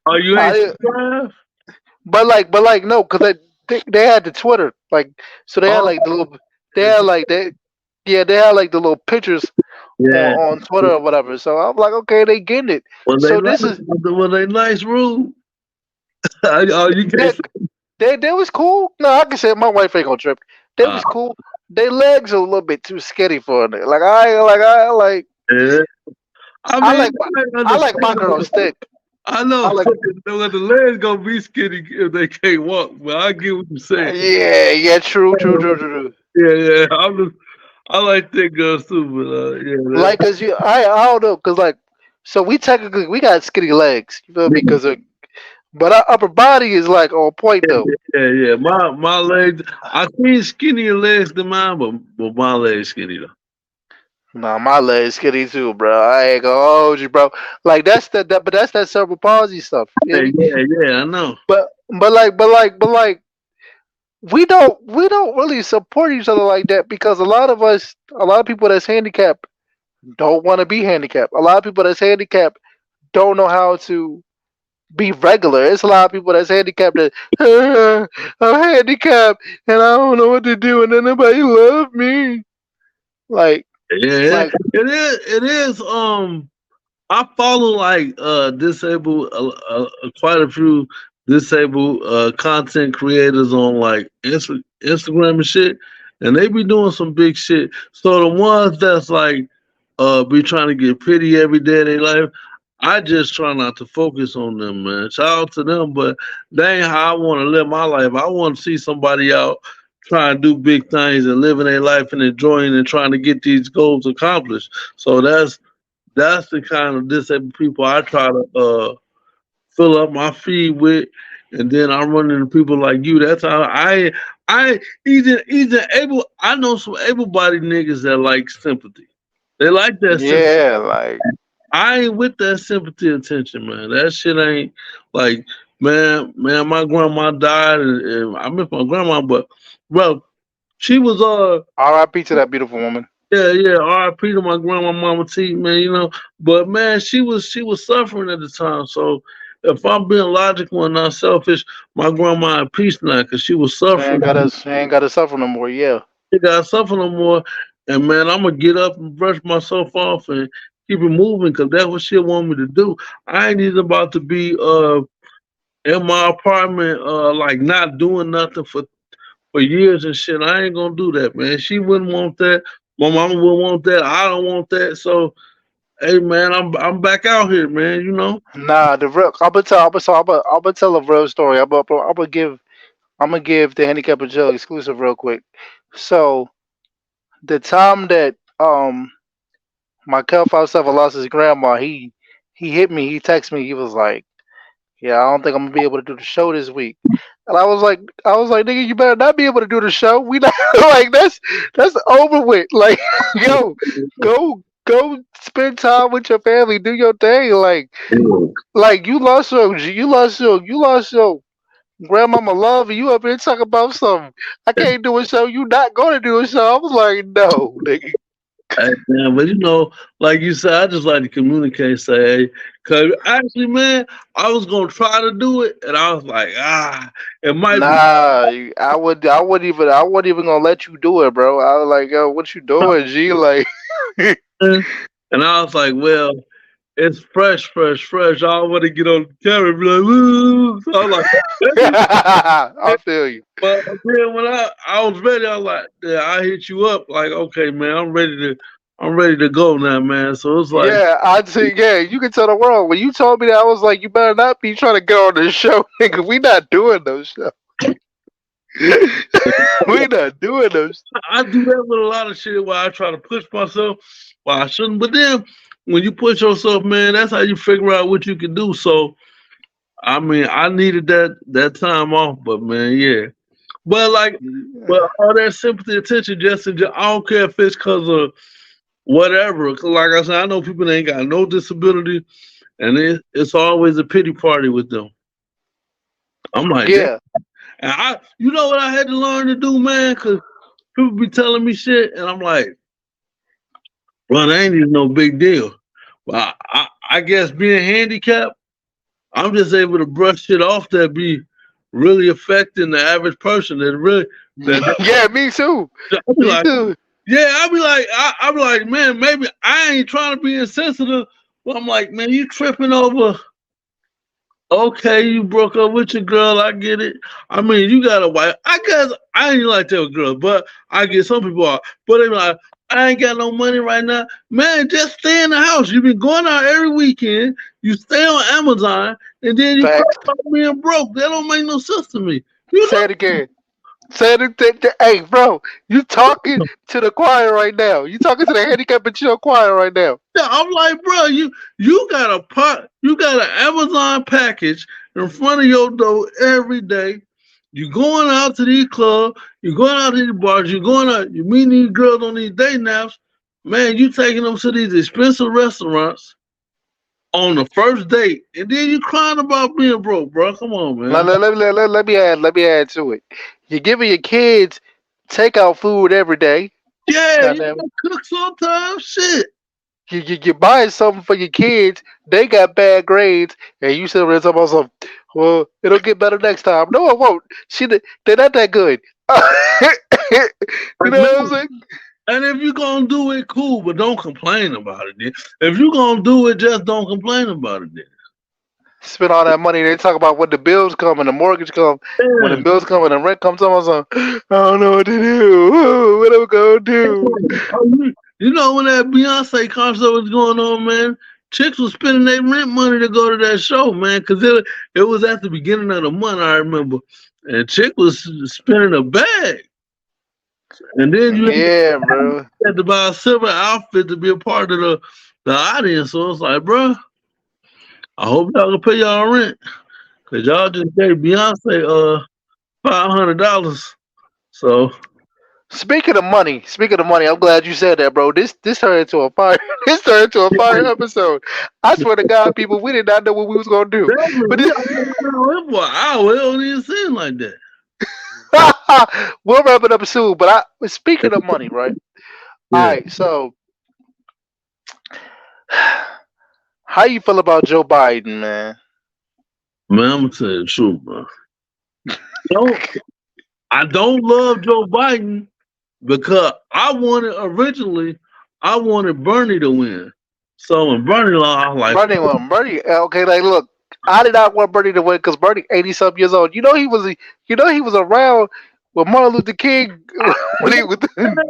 Oh, you I ain't didn't, subscribed? but like no, because they had the Twitter like so they had Oh, like the little they had like they yeah they had like the little pictures yeah. on Twitter or whatever. So I'm like okay they getting it. Was they So nice? this is Was they nice, rude? Oh, you can't they say. they was cool. No, I can say my wife ain't gonna trip. They Uh, was cool. Their legs are a little bit too skinny for a nigga. Like yeah. I I mean, like I I like my understand. girl stick. I know I like the legs gonna be skinny if they can't walk, but I get what you're saying. yeah true. Yeah, yeah. I like thick girls too, but yeah, Like cause I don't know cause like so we technically we got skinny legs. You feel me? that, Cause but our upper body is like on point though. yeah, yeah. My legs, I see skinnier legs than mine, but my legs skinny though. Nah, my legs skinny too, bro. I ain't gonna hold you, bro. Like but that's that cerebral palsy stuff. You Yeah, feel me? yeah, yeah. I know. But we don't really support each other like that because a lot of people that's handicapped don't want to be handicapped. A lot of people that's handicapped don't know how to be regular. It's a lot of people that's handicapped that I'm handicapped and I don't know what to do and then nobody love me. Like Yeah, like it is. It is. I follow like disabled, quite a few disabled content creators on like Instagram and shit, and they be doing some big shit. So the ones that's like be trying to get pity every day of their life, I just try not to focus on them, man. Shout out to them, but that ain't how I want to live my life. I want to see somebody out trying to do big things and living their life and enjoying and trying to get these goals accomplished. So that's the kind of disabled people I try to fill up my feed with, and then I run into people like you. That's how I even able. I know some able-bodied niggas that like sympathy. They like that sympathy. yeah, like I ain't with that sympathy attention, man. That shit ain't like, man. My grandma died, and I miss my grandma, but bro, she was R.I.P. to that beautiful woman. yeah, yeah. R.I.P. to my grandma, Mama T, man. You know, but man, she was suffering at the time. So if I'm being logical and not selfish, my grandma at peace now because she was suffering. She ain't gotta suffer no more. Yeah. She got suffer no more. And man, I'm gonna get up and brush myself off and keep it moving because that's what she want me to do. I ain't even about to be in my apartment like not doing nothing for years and shit. I ain't gonna do that, man. She wouldn't want that. My mama wouldn't want that. I don't want that. So, hey, man, I'm back out here, man. You know. Nah, the real. I'm gonna tell a real story. I'm gonna give the handicap and jail exclusive real quick. So the time that my Cal stuff lost his grandma, he hit me. He texted me. He was like, "Yeah, I don't think I'm gonna be able to do the show this week." And I was like, "Nigga, you better not be able to do the show. We not like that's over with. Like, yo, go spend time with your family. Do your thing. Like you lost your grandmama love and you up here talking about something. I can't do a show. You not gonna do a show. I was like, no, nigga. Man, but like you said, I just like to communicate. Say, hey, cause actually, man, I was gonna try to do it, and I was like, it might be. Nah, I wouldn't even gonna let you do it, bro. I was like, yo, what you doing, G? Like, And I was like, well, it's fresh, fresh, fresh. I don't want to get on the camera and be like, woo. So I was like, let me. I feel you. But then when I was ready, I was like, yeah, I hit you up. Like, okay, man, I'm ready to go now, man. So it's like, Yeah, I'd say, yeah, you can tell the world. When you told me that, I was like, you better not be trying to get on this show, nigga. We not doing those shows. We not doing those. I do that with a lot of shit where I try to push myself while I shouldn't. But then when you push yourself, man, that's how you figure out what you can do. So I mean, I needed that time off, but man, yeah. But like, but all that sympathy, attention, I don't care if it's because of whatever. 'Cause like I said, I know people that ain't got no disability, and it's always a pity party with them. I'm like, damn. Yeah, And you know what I had to learn to do, man? Because people be telling me shit, and I'm like, well, that ain't even no big deal. But I guess being handicapped, I'm just able to brush shit off that be really affecting the average person. That really that yeah, me too. I be Me like, too. yeah, I be like, man, maybe I ain't trying to be insensitive, but I'm like, man, you tripping over. Okay, you broke up with your girl. I get it. I mean, you got a wife. I guess I ain't like that with girls, but I get some people are. But they be like, I ain't got no money right now. Man, just stay in the house. You've been going out every weekend. You stay on Amazon, and then you cry Facts. about being broke. That don't make no sense to me. You Say it again. Say it. Hey, bro, you talking to the choir right now. You talking to the handicap and chill choir right now. Yeah, I'm like, bro, you got you got an Amazon package in front of your door every day. You going out to these clubs, you going out to these bars, you going out, you meeting these girls on these day naps. Man, you taking them to these expensive restaurants on the first date, and then you crying about being broke, bro. Come on, Let, man. let, let, let me add to it. You're giving your kids takeout food every day. Yeah, you Goddamn. gotta cook sometimes. Shit. You're buying something for your kids. They got bad grades, and you sit there and talk about some. Well, it'll get better next time. No, it won't. They're not that good. You Like, know man, what I'm saying? and if you're gonna do it, cool, but don't complain about it. Then. If you're gonna do it, just don't complain about it. Then. Spend all that money. They talk about when the bills come and the mortgage come. When the Yeah. bills come and the rent comes, someone's like, I don't know what to do. What am I gonna do? Oh, you know when that Beyonce concert was going on, man, chicks was spending their rent money to go to that show, man, because it was at the beginning of the month, I remember, and chick was spending a bag, and then you Yeah, bro. had to buy a silver outfit to be a part of the audience. So it's like, bro, I hope y'all can pay y'all rent, cause y'all just gave Beyonce $500. So Speaking of money, I'm glad you said that, bro. This turned into a fire. This turned into a fire episode. I swear to God, people, we did not know what we was gonna do, but we this, got for an hour. It don't even seem like that. we'll wrap it up soon. Speaking of money, right? All Yeah. right. So, how you feel about Joe Biden, man? Man, I'm gonna tell you the truth, bro. Don't I don't love Joe Biden because I wanted Bernie to win. So when Bernie lost, I was like, Bernie won. Bernie. Okay, like look, I did not want Bernie to win because Bernie 80 something years old. He was around with Martin Luther King when he was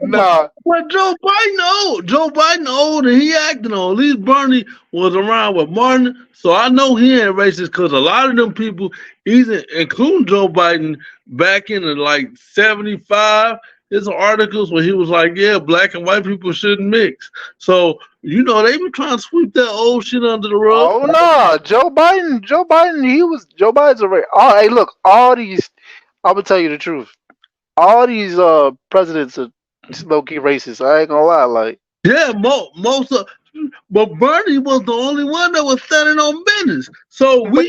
nah. but Joe Biden old and he acting old. At least Bernie was around with Martin, so I know he ain't racist because a lot of them people, including Joe Biden, back in the like '75, there's articles where he was like, "Yeah, black and white people shouldn't mix." So they been trying to sweep that old shit under the rug. Oh no, Joe Biden, Joe Biden's a hey, look, all these. I'm gonna tell you the truth. All these presidents are low key racist. I ain't gonna lie, like. Yeah, most of, but Bernie was the only one that was standing on business. So But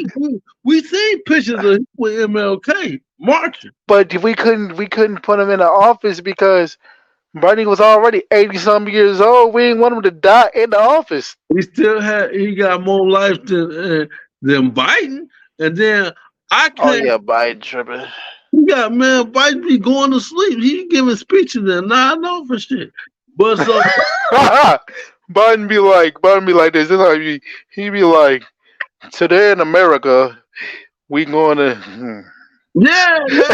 we seen pictures of him with MLK marching. but we couldn't put him in the office because Bernie was already 80 some years old. We didn't want him to die in the office. he got more life than Biden. And then I Oh can't yeah, Biden tripping. he got man Biden be going to sleep. He giving speeches at 9 for shit. But so Biden be like this. This how he be like, today in America, we going to. yeah, yeah.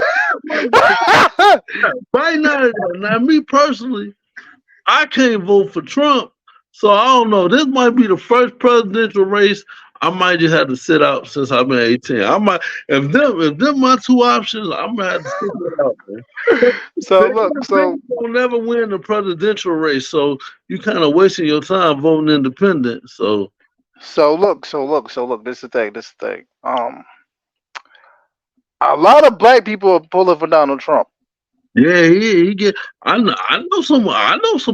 Right now, me personally, I can't vote for Trump. So I don't know. This might be the first presidential race. I might just have to sit out since I've been 18. I might if them my two options, I'm gonna have to sit it out, man. So They look, will never win the presidential race, so you kind of wasting your time voting independent. So so look. This is the thing. This is the thing. A lot of black people are pulling for Donald Trump. yeah, he get. I know some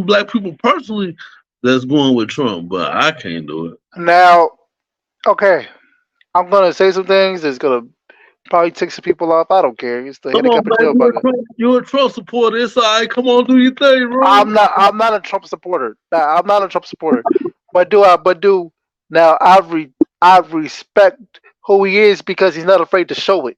black people personally that's going with Trump, but I can't do it. Now, okay, I'm gonna say some things that's gonna probably tick some people off. I don't care. It's the Come on, handicap and man. Joe Bugger. You're a Trump supporter. It's all right. Come on, do your thing, bro. I'm not a Trump supporter. Nah, I'm not a Trump supporter. But do now I respect who he is because he's not afraid to show it.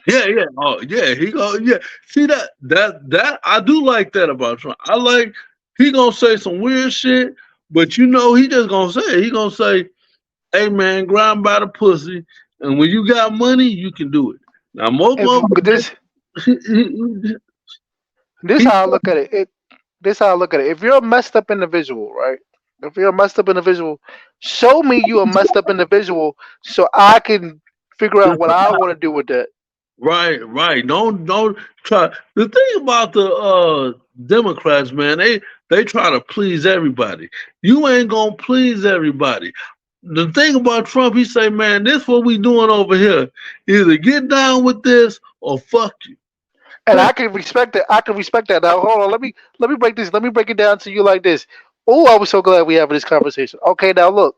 Yeah, yeah. Oh, yeah. He go. Yeah. See that I do like that about Trump. I like he gonna say some weird shit, but he just gonna say it. He gonna say, "Hey man, grind by the pussy, and when you got money, you can do it." Now most If motherfuckers, this he, how I look at it. This how I look at it. If you're a messed up individual, right? If you're a messed up individual, show me you a messed up individual so I can figure out what I want to do with that. right, right. Don't try. The thing about the Democrats, man, they try to please everybody. You ain't gonna please everybody. The thing about Trump, he say, man, this what we doing over here. Either get down with this or fuck you. And I can respect it. I can respect that. Now hold on. Let me break this. Let me break it down to you like this. Oh, I was so glad we having this conversation. Okay, now look.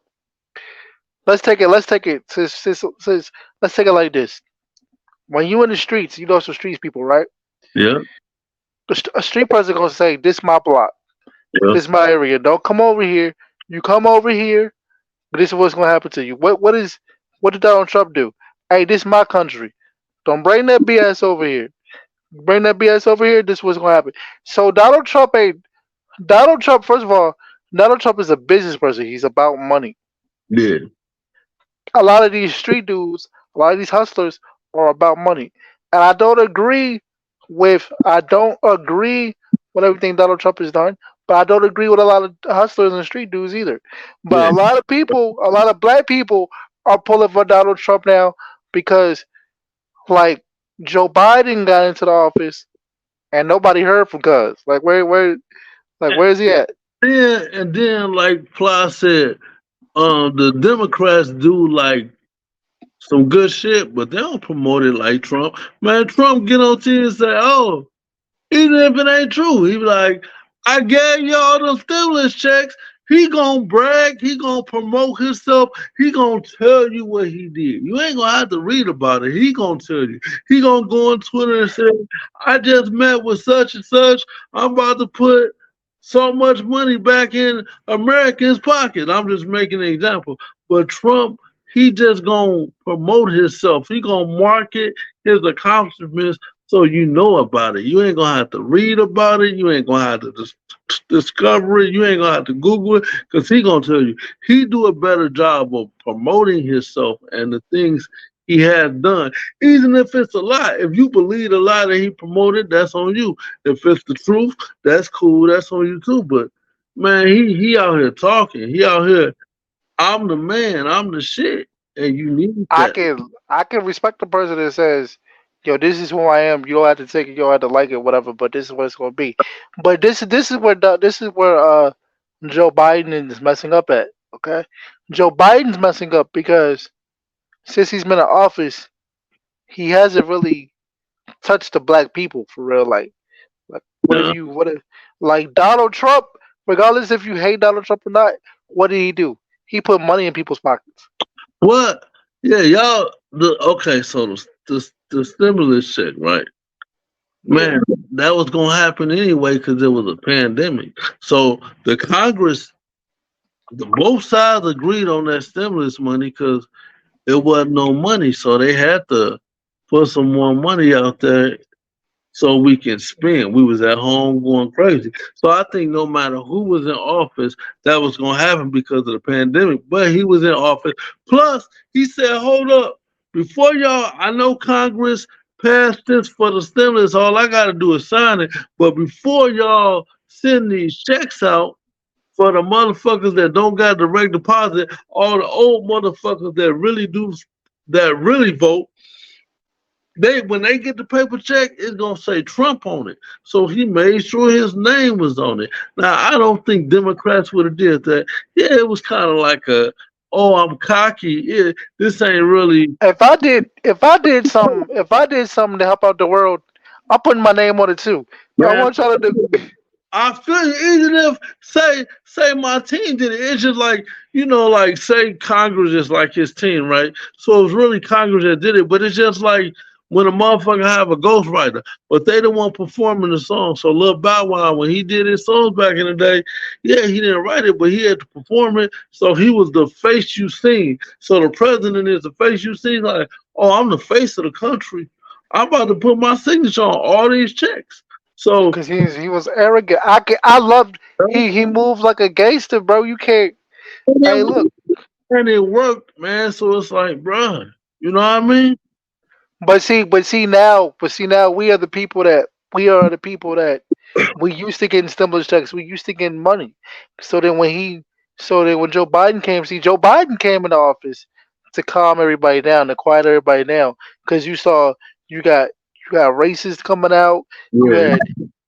Let's take it. Let's take it. Let's take it like this. When you in the streets, you know some streets people, right? Yeah, A street person gonna say, "This my block. yeah. This my area. Don't come over here. You come over here. This is what's gonna happen to you." What did Donald Trump do? Hey, this my country. Don't bring that BS over here. Bring that BS over here. This is what's gonna happen. So Donald Trump. First of all, Donald Trump is a business person. He's about money. Yeah, A lot of these street dudes, a lot of these hustlers are about money. And I don't agree with everything Donald Trump has done, but I don't agree with a lot of hustlers and street dudes either. But yeah. a lot of black people are pulling for Donald Trump now because like Joe Biden got into the office and nobody heard from Cuz. Where is he at? And then like Ply said, the Democrats do like some good shit, but they don't promote it like Trump. Man, Trump get on TV and say, "Oh, even if it ain't true," he be like, "I gave y'all the stimulus checks." He gonna brag. He gonna promote himself. He gonna tell you what he did. You ain't gonna have to read about it. He gonna tell you. He gonna go on Twitter and say, "I just met with such and such. I'm about to put so much money back in Americans' pocket." I'm just making an example. But Trump, he just gonna promote himself. He gonna market his accomplishments so you know about it. You ain't gonna have to read about it. You ain't gonna have to discover it. You ain't gonna have to Google it because he gonna tell you. He do a better job of promoting himself and the things he has done, even if it's a lie. If you believe the lie that he promoted, that's on you. If it's the truth, that's cool. That's on you too. But man, he out here talking. He out here. I'm the man. I'm the shit, and you need I that. can I can respect the person that says, "Yo, this is who I am. You don't have to take it. You don't have to like it, whatever. But this is what it's going to be." But this is where Joe Biden is messing up at. Okay, Joe Biden's messing up because since he's been in office, he hasn't really touched the black people for real. Like what if Yeah. you what if like Donald Trump? Regardless if you hate Donald Trump or not, what did he do? He put money in people's pockets. What? Yeah, y'all. Okay, so the stimulus check, right? Yeah. man, that was gonna happen anyway because it was a pandemic. So the Congress, both sides agreed on that stimulus money because it wasn't no money, so they had to put some more money out there so we can spend. We was at home going crazy. So I think no matter who was in office, that was gonna happen because of the pandemic. But he was in office. Plus, he said, "Hold up, before y'all, I know Congress passed this for the stimulus. All I gotta do is sign it. But before y'all send these checks out." For the motherfuckers that don't got direct deposit, all the old motherfuckers that really do, that really vote, they when they get the paper check, it's gonna say Trump on it. So he made sure his name was on it. Now I don't think Democrats would have did that. Yeah, it was kind of like a, oh, I'm cocky. Yeah, this ain't really. If I did something to help out the world, I'm putting my name on it too. I Man, want y'all to do. I feel you. Even if say my team did it, it's just like like say Congress is like his team, right? So it's really Congress that did it, but it's just like when a motherfucker have a ghostwriter, but they the one performing the song. So Lil Bow Wow, when he did his songs back in the day, yeah, he didn't write it, but he had to perform it. So he was the face you seen. So the president is the face you seen. Like, oh, I'm the face of the country. I'm about to put my signature on all these checks. So Cause he was arrogant. I loved he moved like a gangster, bro. You can't. Hey, look. and it worked, man. So it's like, bruh, you know what I mean? But see now, we are the people that we used to getting stimulus checks. We used to getting money. So then when Joe Biden came, see Joe Biden came into office to calm everybody down, to quiet everybody down, because you got you got racists coming out. You Yeah, had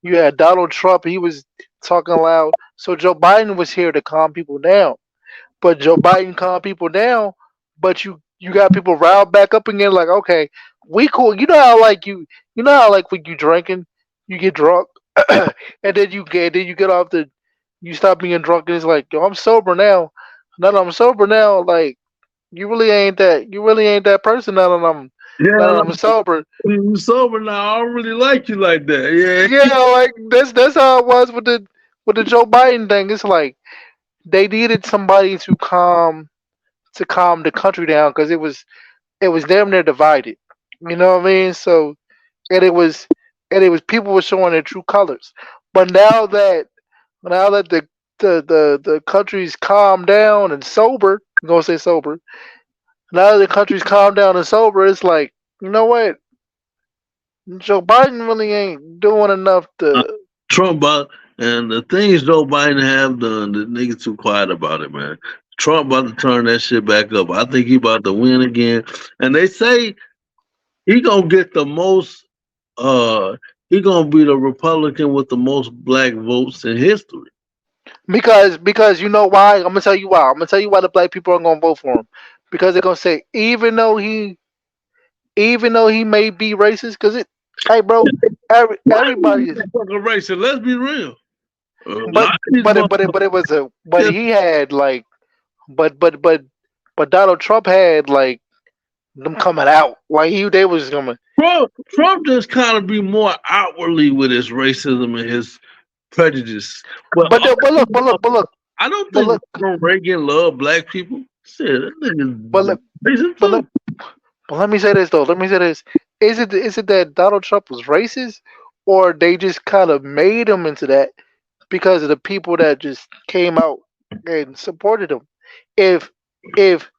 you had Donald Trump. He was talking loud. So Joe Biden was here to calm people down. But Joe Biden calmed people down, but you got people riled back up again. Like, okay, we cool. You know how like when you drinking, you get drunk, and then you get off the you stop being drunk and it's like, yo, I'm sober now. Now that I'm sober now, like you really ain't that person now yeah. that I'm sober. You sober now. I don't really like you like that. Yeah, like that's how it was with the Joe Biden thing. It's like they needed somebody to calm the country down because it was damn near divided. You know what I mean? So and it was people were showing their true colors. But now that the country's calmed down and sober, I'm gonna say sober. Now that the country's calmed down and sober, it's like, you know what? Joe Biden really ain't doing enough Yeah. to. Trump about and the things Joe Biden have done, the niggas too quiet about it, man. Trump about to turn that shit back up. I think he about to win again. And they say he gonna get the most uh he gonna be the Republican with the most black votes in history. Because you know why? I'm gonna tell you why. I'm gonna tell you why the black people are gonna vote for him. Because they're gonna say even though he may be racist, because hey, bro, Black everybody is, motherfucker racist, let's be real. A but lot of these but it was a but motherfuckers. he had like but Donald Trump had like them coming out like they was coming. Trump just kind of be more outwardly with his racism and his prejudice. But I don't but think look Ronald Reagan loved black people. Shit, that but nigga look racist but too. look but let me say this though. Let me say this. Is it that Donald Trump was racist, or they just kind of made him into that because of the people that just came out and supported him? If if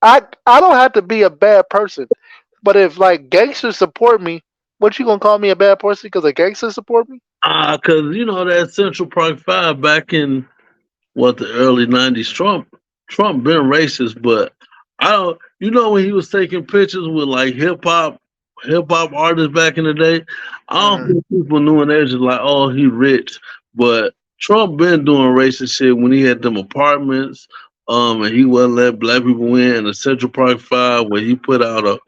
I don't have to be a bad person, but if like gangsters support me, what you gonna call me a bad person because a gangster support me? Cause that Central Park Five back in the early '90s. Trump been racist, but I don't. When he was taking pictures with like hip hop artists back in the day, I don't Hmm. think people knew, and they're just like, oh, he rich. But Trump been doing racist shit when he had them apartments, and he wouldn't let black people in. And the Central Park Five, where he put out a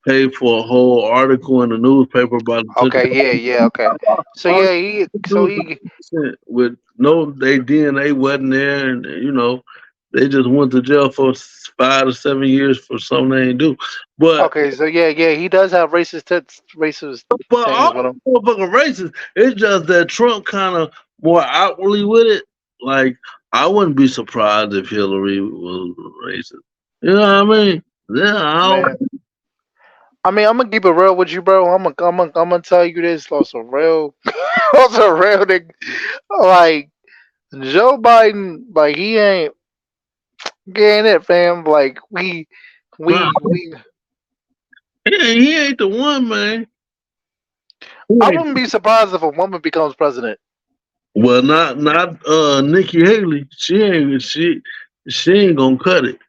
paid for a whole article in the newspaper about the Central Okay, yeah, okay. So all yeah, the dudes with no, their DNA wasn't there, and They just went to jail for 5 to 7 years for something they didn't do. But Okay, so yeah, he does have racist all things with him. motherfucking racist. It's just that Trump kind of more outwardly with it. Like I wouldn't be surprised if Hillary was racist. You know what I mean? Yeah, I Man, I mean, I'm gonna keep it real with you, bro. I'm gonna tell you this, also real, also real. Nigga. Like Joe Biden, like he ain't getting it, fam. Like don't. we. He ain't the one, man. He I ain't. wouldn't be surprised if a woman becomes president. Well, not Nikki Haley. She ain't gonna cut it.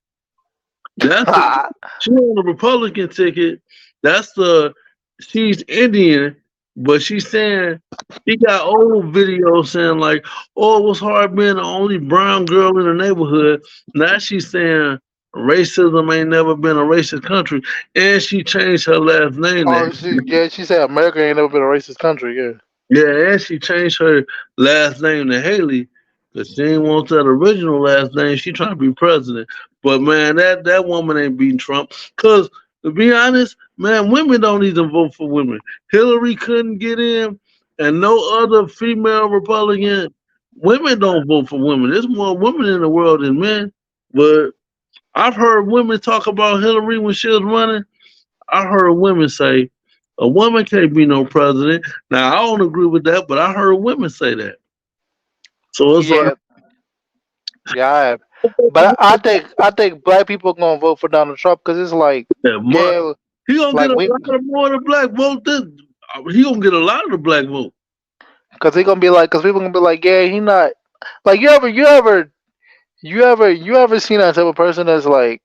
That's the she on the Republican ticket. That's the she's Indian, but she's saying she got old videos saying like, "Oh, it was hard being the only brown girl in the neighborhood." Now she's saying racism ain't never been a racist country, and she changed her last name. Oh, she said America ain't never been a racist country. Yeah. Yeah, and she changed her last name to Haley because she ain't want that original last name. She trying to be president. But man, that woman ain't beating Trump. Cause to be honest, man, women don't even vote for women. Hillary couldn't get in, and no other female Republican. Women don't vote for women. There's more women in the world than men. But I've heard women talk about Hillary when she was running. I heard women say a woman can't be no president. Now I don't agree with that, but I heard women say that. So it's like, Yeah, yeah, I have. But I think black people gonna vote for Donald Trump because it's like, yeah, yeah, he gonna get like a we, lot of more of the black vote. He gonna get a lot of the black vote. because he gonna be like, because people gonna be like, yeah, he not like you ever seen that type of person that's like,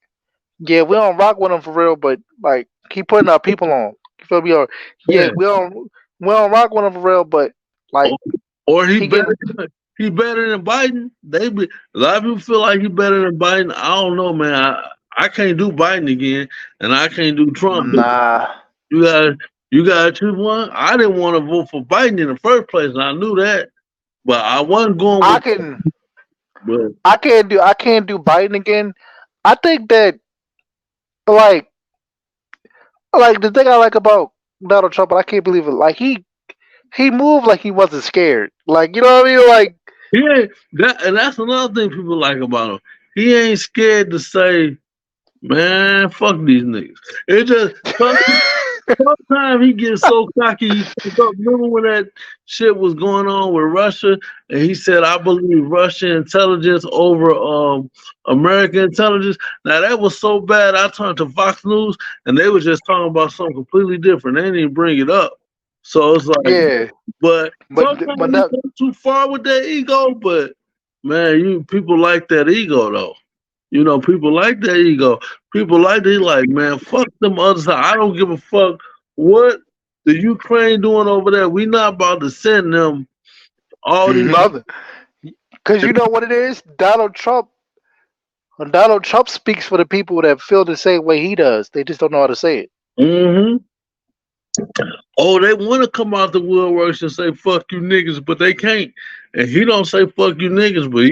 yeah, we don't rock with him for real, but like keep putting our people on. You feel me? Or yeah, Yeah. we don't rock with him for real, but Or, like or he get he better than Biden. A lot of people feel like he better than Biden. I don't know, man. I can't do Biden again, and I can't do Trump. nah. You got you got to choose one. I didn't want to vote for Biden in the first place, and I knew that. But I wasn't going I with. can But I can't do Biden again. I think that like the thing I like about Donald Trump, I can't believe it. Like he moved like he wasn't scared. Like you know what I mean? Like he ain't that, and that's another thing people like about him. He ain't scared to say, "Man, fuck these niggas." It just sometimes he gets so cocky. He fuck up. Remember when that shit was going on with Russia, and he said, "I believe Russian intelligence over American intelligence." Now that was so bad. I turned to Fox News, and they were just talking about something completely different. They didn't even bring it up. So it's like, yeah, but but sometimes he that goes too far with that ego. But man, you people like that ego though. You know, people like that ego. People like they like, man, fuck them other side. I don't give a fuck what the Ukraine doing over there. We not about to send them all these. nothing. Because you know what it is, Donald Trump speaks for the people that feel the same way he does. They just don't know how to say it. Hmm. Oh, they want to come out the woodworks and say fuck you niggas, but they can't. And he don't say fuck you niggas, but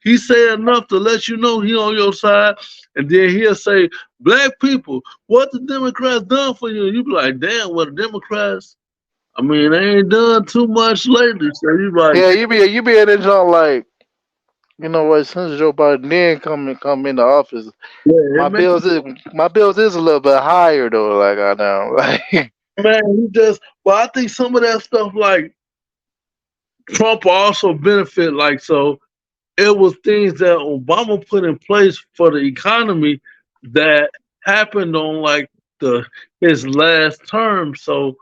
he say enough to let you know he on your side. And then he'll say, black people, what the Democrats done for you? You be like, damn, what the Democrats? I mean, they ain't done too much lately. So you like, Yeah, you be in this all like, you know what? Since Joe Biden did come into office, yeah, it my makes bills is a little bit higher though. Like I know, like man, he just. But I think some of that stuff like Trump also benefit. Like so, it was things that Obama put in place for the economy that happened on like the his last term. So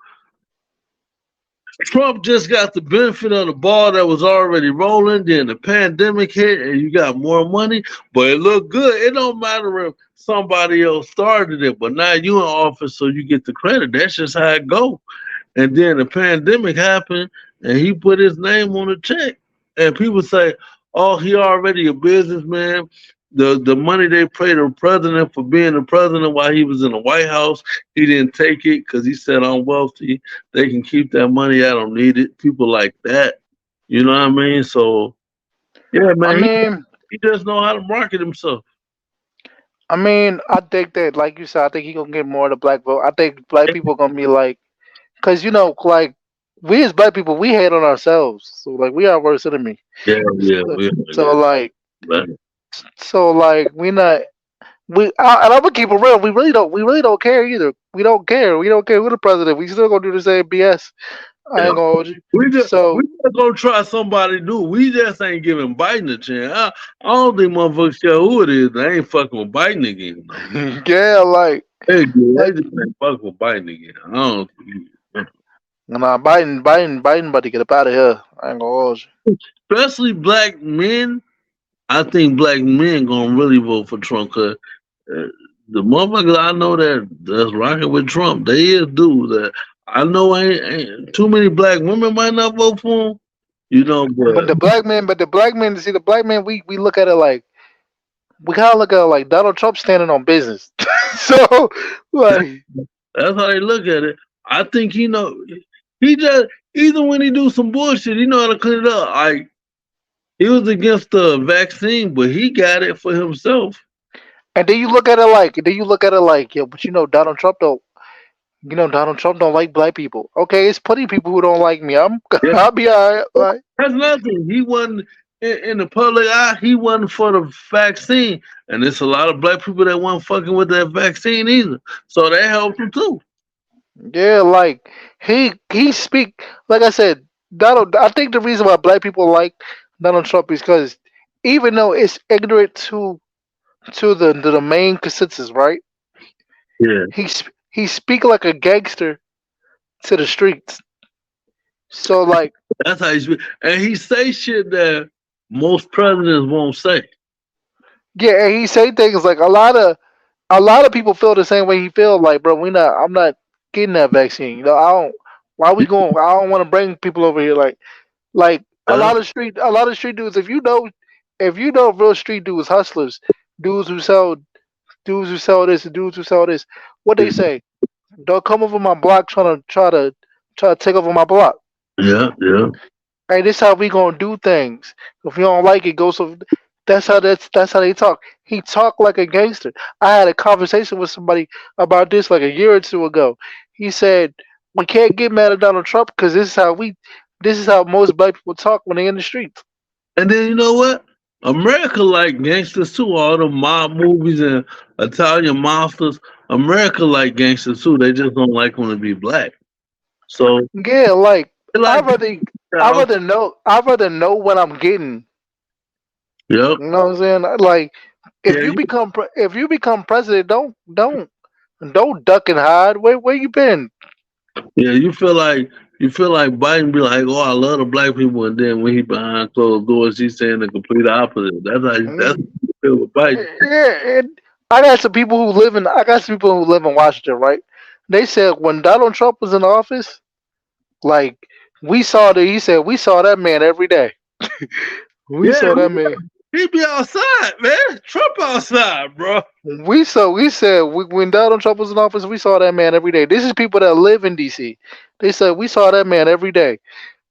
Trump just got the benefit of the ball that was already rolling. Then the pandemic hit, and you got more money. But it looked good. It don't matter if somebody else started it, but now you in office, so you get the credit. That's just how it go. And then the pandemic happened, and he put his name on the check. And people say, "Oh, he already a businessman." The money they paid the president for being the president while he was in the White House, he didn't take it because he said, "I'm wealthy. They can keep that money. I don't need it." People like that, you know what I mean? So yeah, I man, mean, He just know how to market himself. I mean, I think that, like you said, I think he gonna get more of the black vote. I think black people gonna be like, cause like we as black people, we hate on ourselves. So like we are worst enemy. Yeah, yeah, So, yeah, so yeah. like, But so like we not and I'm gonna keep it real. We really don't care either. We don't care. We don't care who the president. We still gonna do the same BS. I yeah. ain't gonna hold you. We So just gonna try somebody new. We just ain't giving Biden a chance. I don't think motherfuckers care who it is. They ain't fucking with Biden again. No. yeah, They like just ain't fucking with Biden again. I don't. nah, Biden about to get up out of here. I ain't gonna hold you. Especially black men. I think black men gonna really vote for Trump because the motherfuckers I know that's rocking with Trump, they is dudes that I know ain't too many black women might not vote for him. You know, But but the black man, see the black man, we look at it like we kind of look at it like Donald Trump standing on business. So that, like, that's how they look at it. I think he just even when he do some bullshit, he know how to clean it up. Like he was against the vaccine, but he got it for himself. and then you look at it like, yo, but Donald Trump don't like black people. Okay, it's plenty of people who don't like me. Yeah, I'll be alright. Like, that's nothing. He wasn't in the public eye. He wasn't for the vaccine, and there's a lot of black people that weren't fucking with that vaccine either. So that helped him too. yeah, like he speak like I said, Donald. I think the reason why black people like Donald Trump is because even though it's ignorant to the main consensus, right? Yeah, He speak like a gangster to the streets. So like, that's how he speak. And he say shit that most presidents won't say. yeah, and he say things like a lot of people feel the same way he feel. Like, bro, I'm not getting that vaccine. I don't. Why we going? I don't want to bring people over here. Like Yeah, a lot of street dudes. If you know real street dudes, hustlers, dudes who sell, dudes who sell this, dudes who sell this, what they say? Don't come over my block try to take over my block. yeah, yeah. Hey, this how we gonna do things. If you don't like it, go so. That's how they talk. He talked like a gangster. I had a conversation with somebody about this like a year or two ago. He said we can't get mad at Donald Trump because this is how most black people talk when they in the streets. And then you know what? America like gangsters too. All the mob movies and Italian mobsters. America like gangsters too. They just don't like them to be black. So Yeah, like they I like rather South. I rather know what I'm getting. Yep. You know what I'm saying? Like Yeah. if you become president, don't duck and hide. Where you been? Yeah. You feel like Biden be like, oh, I love the black people, and then when he behind closed doors, he's saying the complete opposite. That's Mm, how you feel with Biden. yeah, I got some people who live in Washington, right? They said when Donald Trump was in office, like he said we saw that man every day. We Yeah, saw that man. he be outside, man. Trump outside, bro. We said when Donald Trump was in office, we saw that man every day. This is people that live in DC. They said we saw that man every day.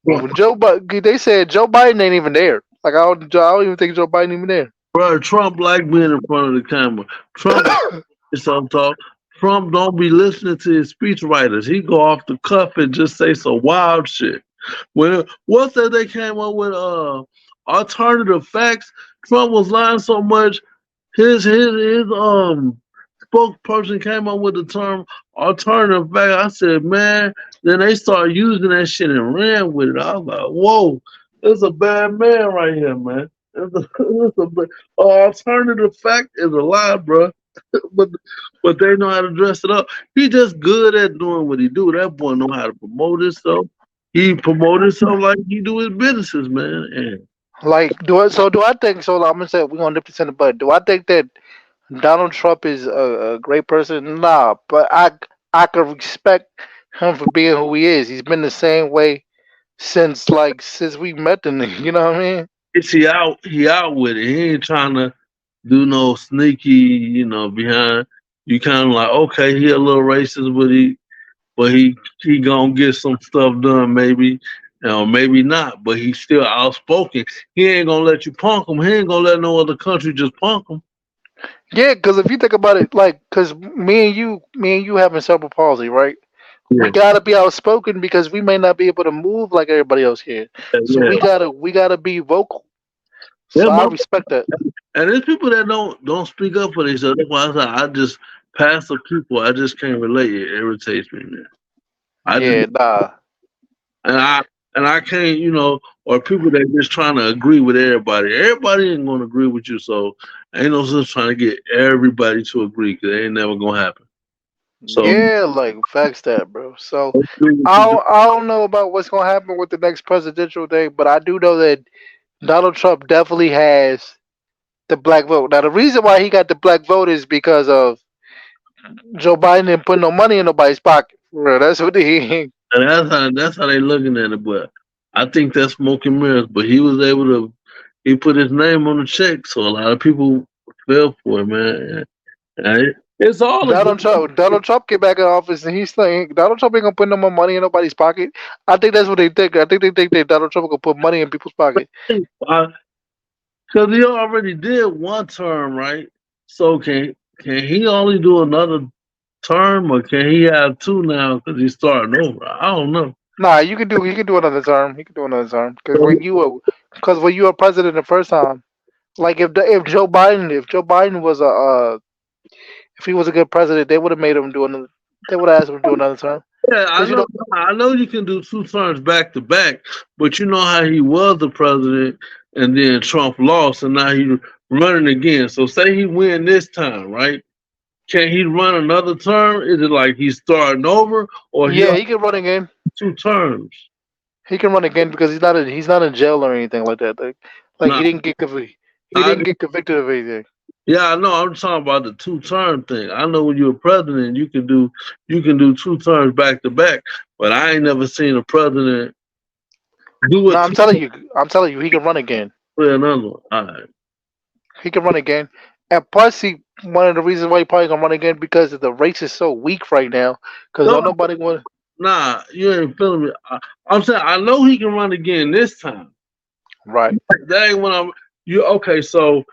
When they said Joe Biden ain't even there. Like I don't even think Joe Biden even there. Bro, Trump like being in front of the camera. Trump some talk. Trump don't be listening to his speechwriters. He go off the cuff and just say some wild shit. When once that they came up with alternative facts, Trump was lying so much. His spokesperson came up with the term alternative fact. I said, man. Then they started using that shit and ran with it. I was like, whoa, it's a bad man right here, man. Alternative fact is a lie, bro. but but they know how to dress it up. He just good at doing what he do. That boy know how to promote himself. He promote himself like he do his businesses, man. And Like do I think so? I'm gonna say we're gonna nip this in the bud. Do I think that Donald Trump is a great person? Nah, but I can respect him for being who he is. He's been the same way since we met the nigga. You know what I mean? it's he out with it. He ain't trying to do no sneaky, behind. You kind of like, okay, he a little racist, but he gonna get some stuff done maybe. maybe not, but he's still outspoken. He ain't gonna let you punk him. He ain't gonna let no other country just punk him. Yeah, because if you think about it, like, because me and you having cerebral palsy, right? We Yeah, gotta be outspoken because we may not be able to move like everybody else can. So yeah. we gotta be vocal. Yeah, So I respect that. and there's people that don't speak up for themselves. That's why I just passive people. I just can't relate. It irritates me, man. I just Yeah, nah. and I can't, or people that just trying to agree with everybody. Everybody ain't gonna agree with you, so ain't no sense trying to get everybody to agree because it ain't never gonna happen. So Yeah, like facts that, bro. So agree with I you. don't, I don't know about what's gonna happen with the next presidential thing, but I do know that Donald Trump definitely has the black vote. Now the reason why he got the black vote is because of Joe Biden didn't put no money in nobody's pocket. For real, that's what he. And that's how they looking at it. But I think that's smoke and mirrors. But he was able to. He put his name on the check, so a lot of people fell for it, man. And it's all a Donald game. Trump. Donald Trump get back in office and he's saying Donald Trump ain't gonna put no more money in nobody's pocket. I think that's what they think. I think they think that Donald Trump gonna put money in people's pocket. Because he already did one term, right? So can he only do another term, or can he have two now? Because he's starting over. I don't know. Nah, you can do another term. He can do another term because when you were president the first time, like if Joe Biden was if he was a good president, they would have made him do another. They would have asked him to do another term Yeah, I because you know. know. I know you can do two terms back to back, but you know how he was the president, and then Trump lost, and now he running again. So say he win this time, right? Can he run another term? Is it like he's starting over, or he Yeah, on he can run again. two terms? He can run again because he's not in jail or anything like that. Like No, he didn't get convicted. He I didn't get convicted of anything. yeah, I know. I'm talking about the two term thing. I know when you're a president, you can do two terms back to back, but I ain't never seen a president do No, it I'm telling you, he can run again. for another one. All right. He can run again. And plus, one of the reasons why he probably gonna run again because the race is so weak right now. Because No, don't nobody want. nah, you ain't feeling me. I'm saying I know he can run again this time. Right. That ain't when I'm. You okay? So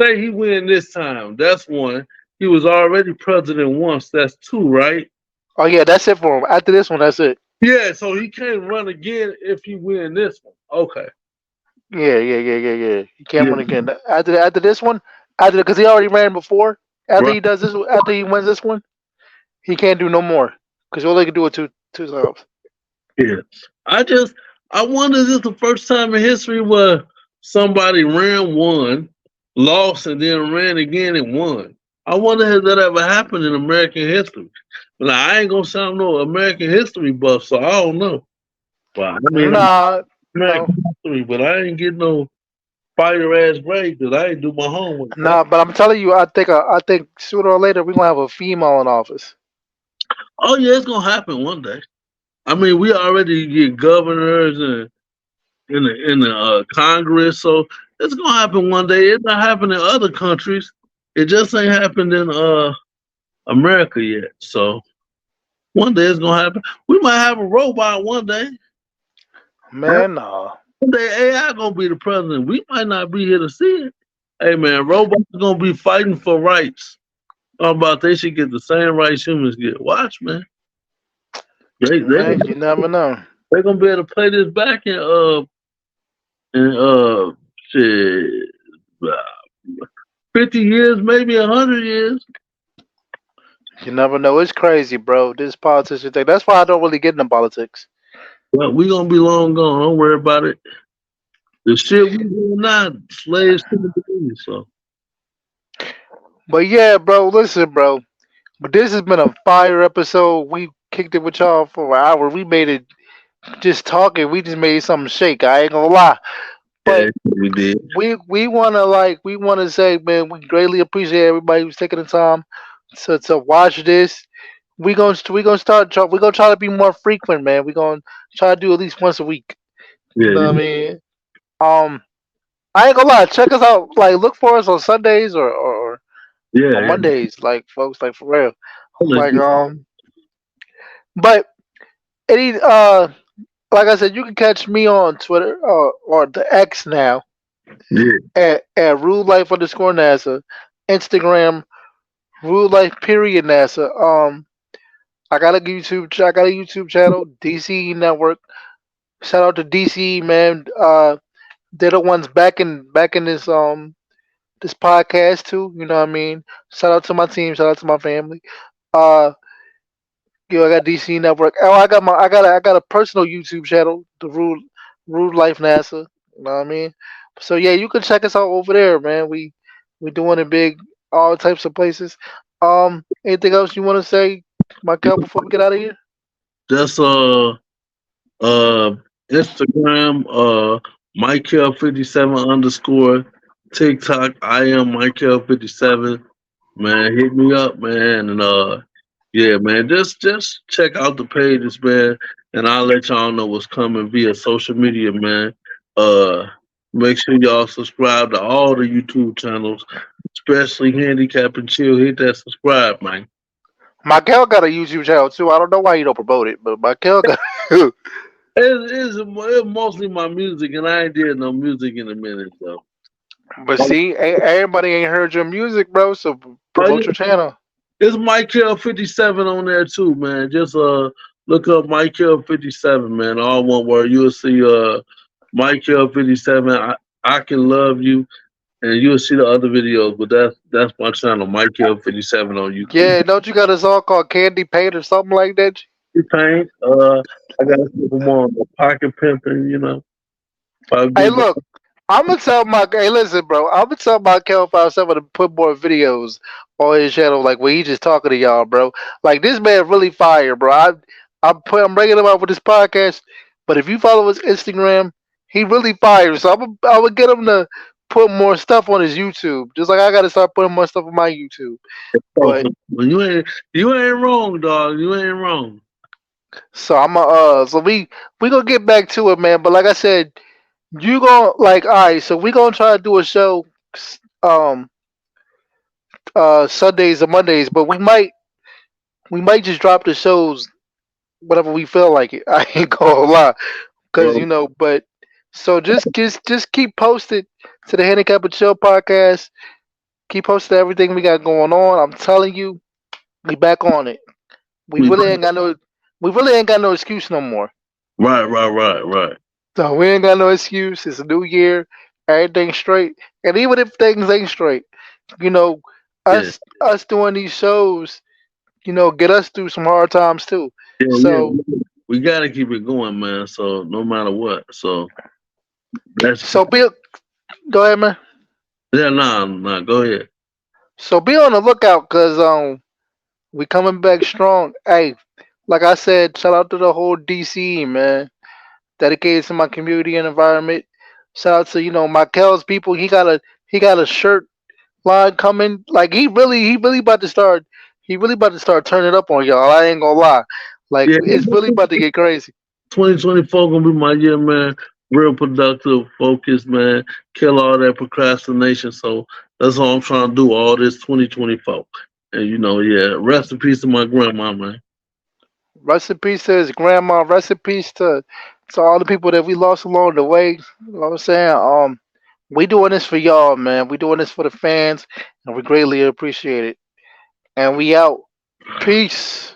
say he win this time. That's one. He was already president once. That's two, right? Oh yeah, that's it for him. After this one, that's it. Yeah. So he can't run again if he win this one. Okay. Yeah, yeah, yeah, yeah, yeah. He can't Yeah. run again. After this one, because he already ran before. Right. After he wins this one, he can't do no more. Because all they can do it two times. Yeah. I just I wonder is this the first time in history where somebody ran one, lost, and then ran again and won. I wonder has that ever happened in American history. But I ain't gonna sound no American history buff, so I don't know. Well, I mean I'm Nah, no, American history, but I ain't get no fire ass grade because I ain't do my homework. nah. But I'm telling you, I think sooner or later we gonna have a female in office. Oh yeah, it's gonna happen one day. I mean, we already get governors and in the Congress. So it's gonna happen one day. It's not happening in other countries. It just ain't happened in America yet. So one day it's gonna happen. We might have a robot one day. Man, nah. One day AI gonna be the president. We might not be here to see it. Hey man, robots gonna be fighting for rights. How about they should get the same rights humans get? Watch, man. They Man, you never know. they gonna be able to play this back in shit. 50 years, maybe 100 years. You never know. It's crazy, bro. This politician thing. That's why I don't really get into politics. Well, we gonna be long gone. Don't worry about it. The shit we doing now, slaves to the beginning. So But yeah, bro. Listen, bro. But this has been a fire episode. We kicked it with y'all for an hour. We made it just talking. We just made something shake. I ain't gonna lie. yeah, But we did. we wanna say, man, we greatly appreciate everybody who's taking the time to watch this. We gonna try to be more frequent, man. We gonna try to do at least once a week. You Yeah, know what I mean? Um, I ain't gonna lie. Check us out. Like, look for us on Sundays or yeah, on yeah. Mondays. Like, folks, like for real. I'll let Like, you- but any like I said, you can catch me on Twitter or the X now Yeah, at Rule Life underscore NASA, Instagram Rule Life period NASA. I got a YouTube channel, DC Network. Shout out to DC man. They're the ones back in this podcast too. You know what I mean? Shout out to my team. Shout out to my family. Uh, I got DC Network. Oh, I got a personal YouTube channel, the Rude Life NASA. You know what I mean? So yeah, you can check us out over there, man. We doing it big, all types of places. Anything else you want to say, Michael, before we get out of here? just uh Instagram, Michael57 underscore, TikTok, I am Michael57. Man, hit me up, man, and yeah, man, just check out the pages, man, and I'll let y'all know what's coming via social media, man. Uh, Make sure y'all subscribe to all the YouTube channels, especially Handicap and Chill. Hit that subscribe, man. Michael got a YouTube channel too. I don't know why you don't promote it, but Michael got. It's mostly my music, and I ain't did no music in a minute, so. But see, everybody ain't heard your music, bro. So Oh, yeah, promote your channel. it's Michael57 on there too, man. Just look up Michael57, man. All one word. You'll see Michael57. I can love you, and you'll see the other videos. But that's my channel, Michael57 on YouTube. Yeah, don't you got a song called Candy Paint or something like that? You paint. I got a couple more on the pocket pimping. If I Hey, get back, look, I'm gonna tell my hey, listen, bro. I'm gonna tell my Kel57 to put more videos on his channel, like where he just talking to y'all, bro. Like this man really fire, bro. I'm bringing him up with this podcast, but if you follow his Instagram, he really fire. So I would get him to put more stuff on his YouTube, just like I got to start putting more stuff on my YouTube. But you ain't wrong, dog. You ain't wrong. so so we gonna get back to it, man. But like I said, you gonna like all right. So we gonna try to do a show, um, Sundays or Mondays, but we might just drop the shows whenever we feel like it. I ain't gonna lie, cause Bro, you know. But so just keep posted to the Handicap and Chill podcast. Keep posted everything we got going on. I'm telling you, we back on it. We we really ain't got no. We really ain't got no excuse no more. right. So we ain't got no excuse. It's a new year. Everything's straight. And even if things ain't straight, you know, Yeah, us doing these shows, get us through some hard times too. yeah. So We gotta keep it going, man. So no matter what. So that's so be go ahead, man. yeah. Nah. Go ahead. So be on the lookout because we coming back strong. Hey, like I said, shout out to the whole DC man, dedicated to my community and environment. Shout out to Michael's people. He got a shirt line coming. Like he really about to start. He really about to start turning up on y'all. I ain't gonna lie. Like Yeah, it's really about to get crazy. 2024 gonna be my year, man. Real productive, focused, man. Kill all that procrastination. So that's all I'm trying to do. All this 2024, and yeah. Rest in peace to my grandma, man. Rest in peace to his grandma. Rest in peace to all the people that we lost along the way. You know what I'm saying? We doing this for y'all, man. We doing this for the fans, and we greatly appreciate it. And we out. Peace.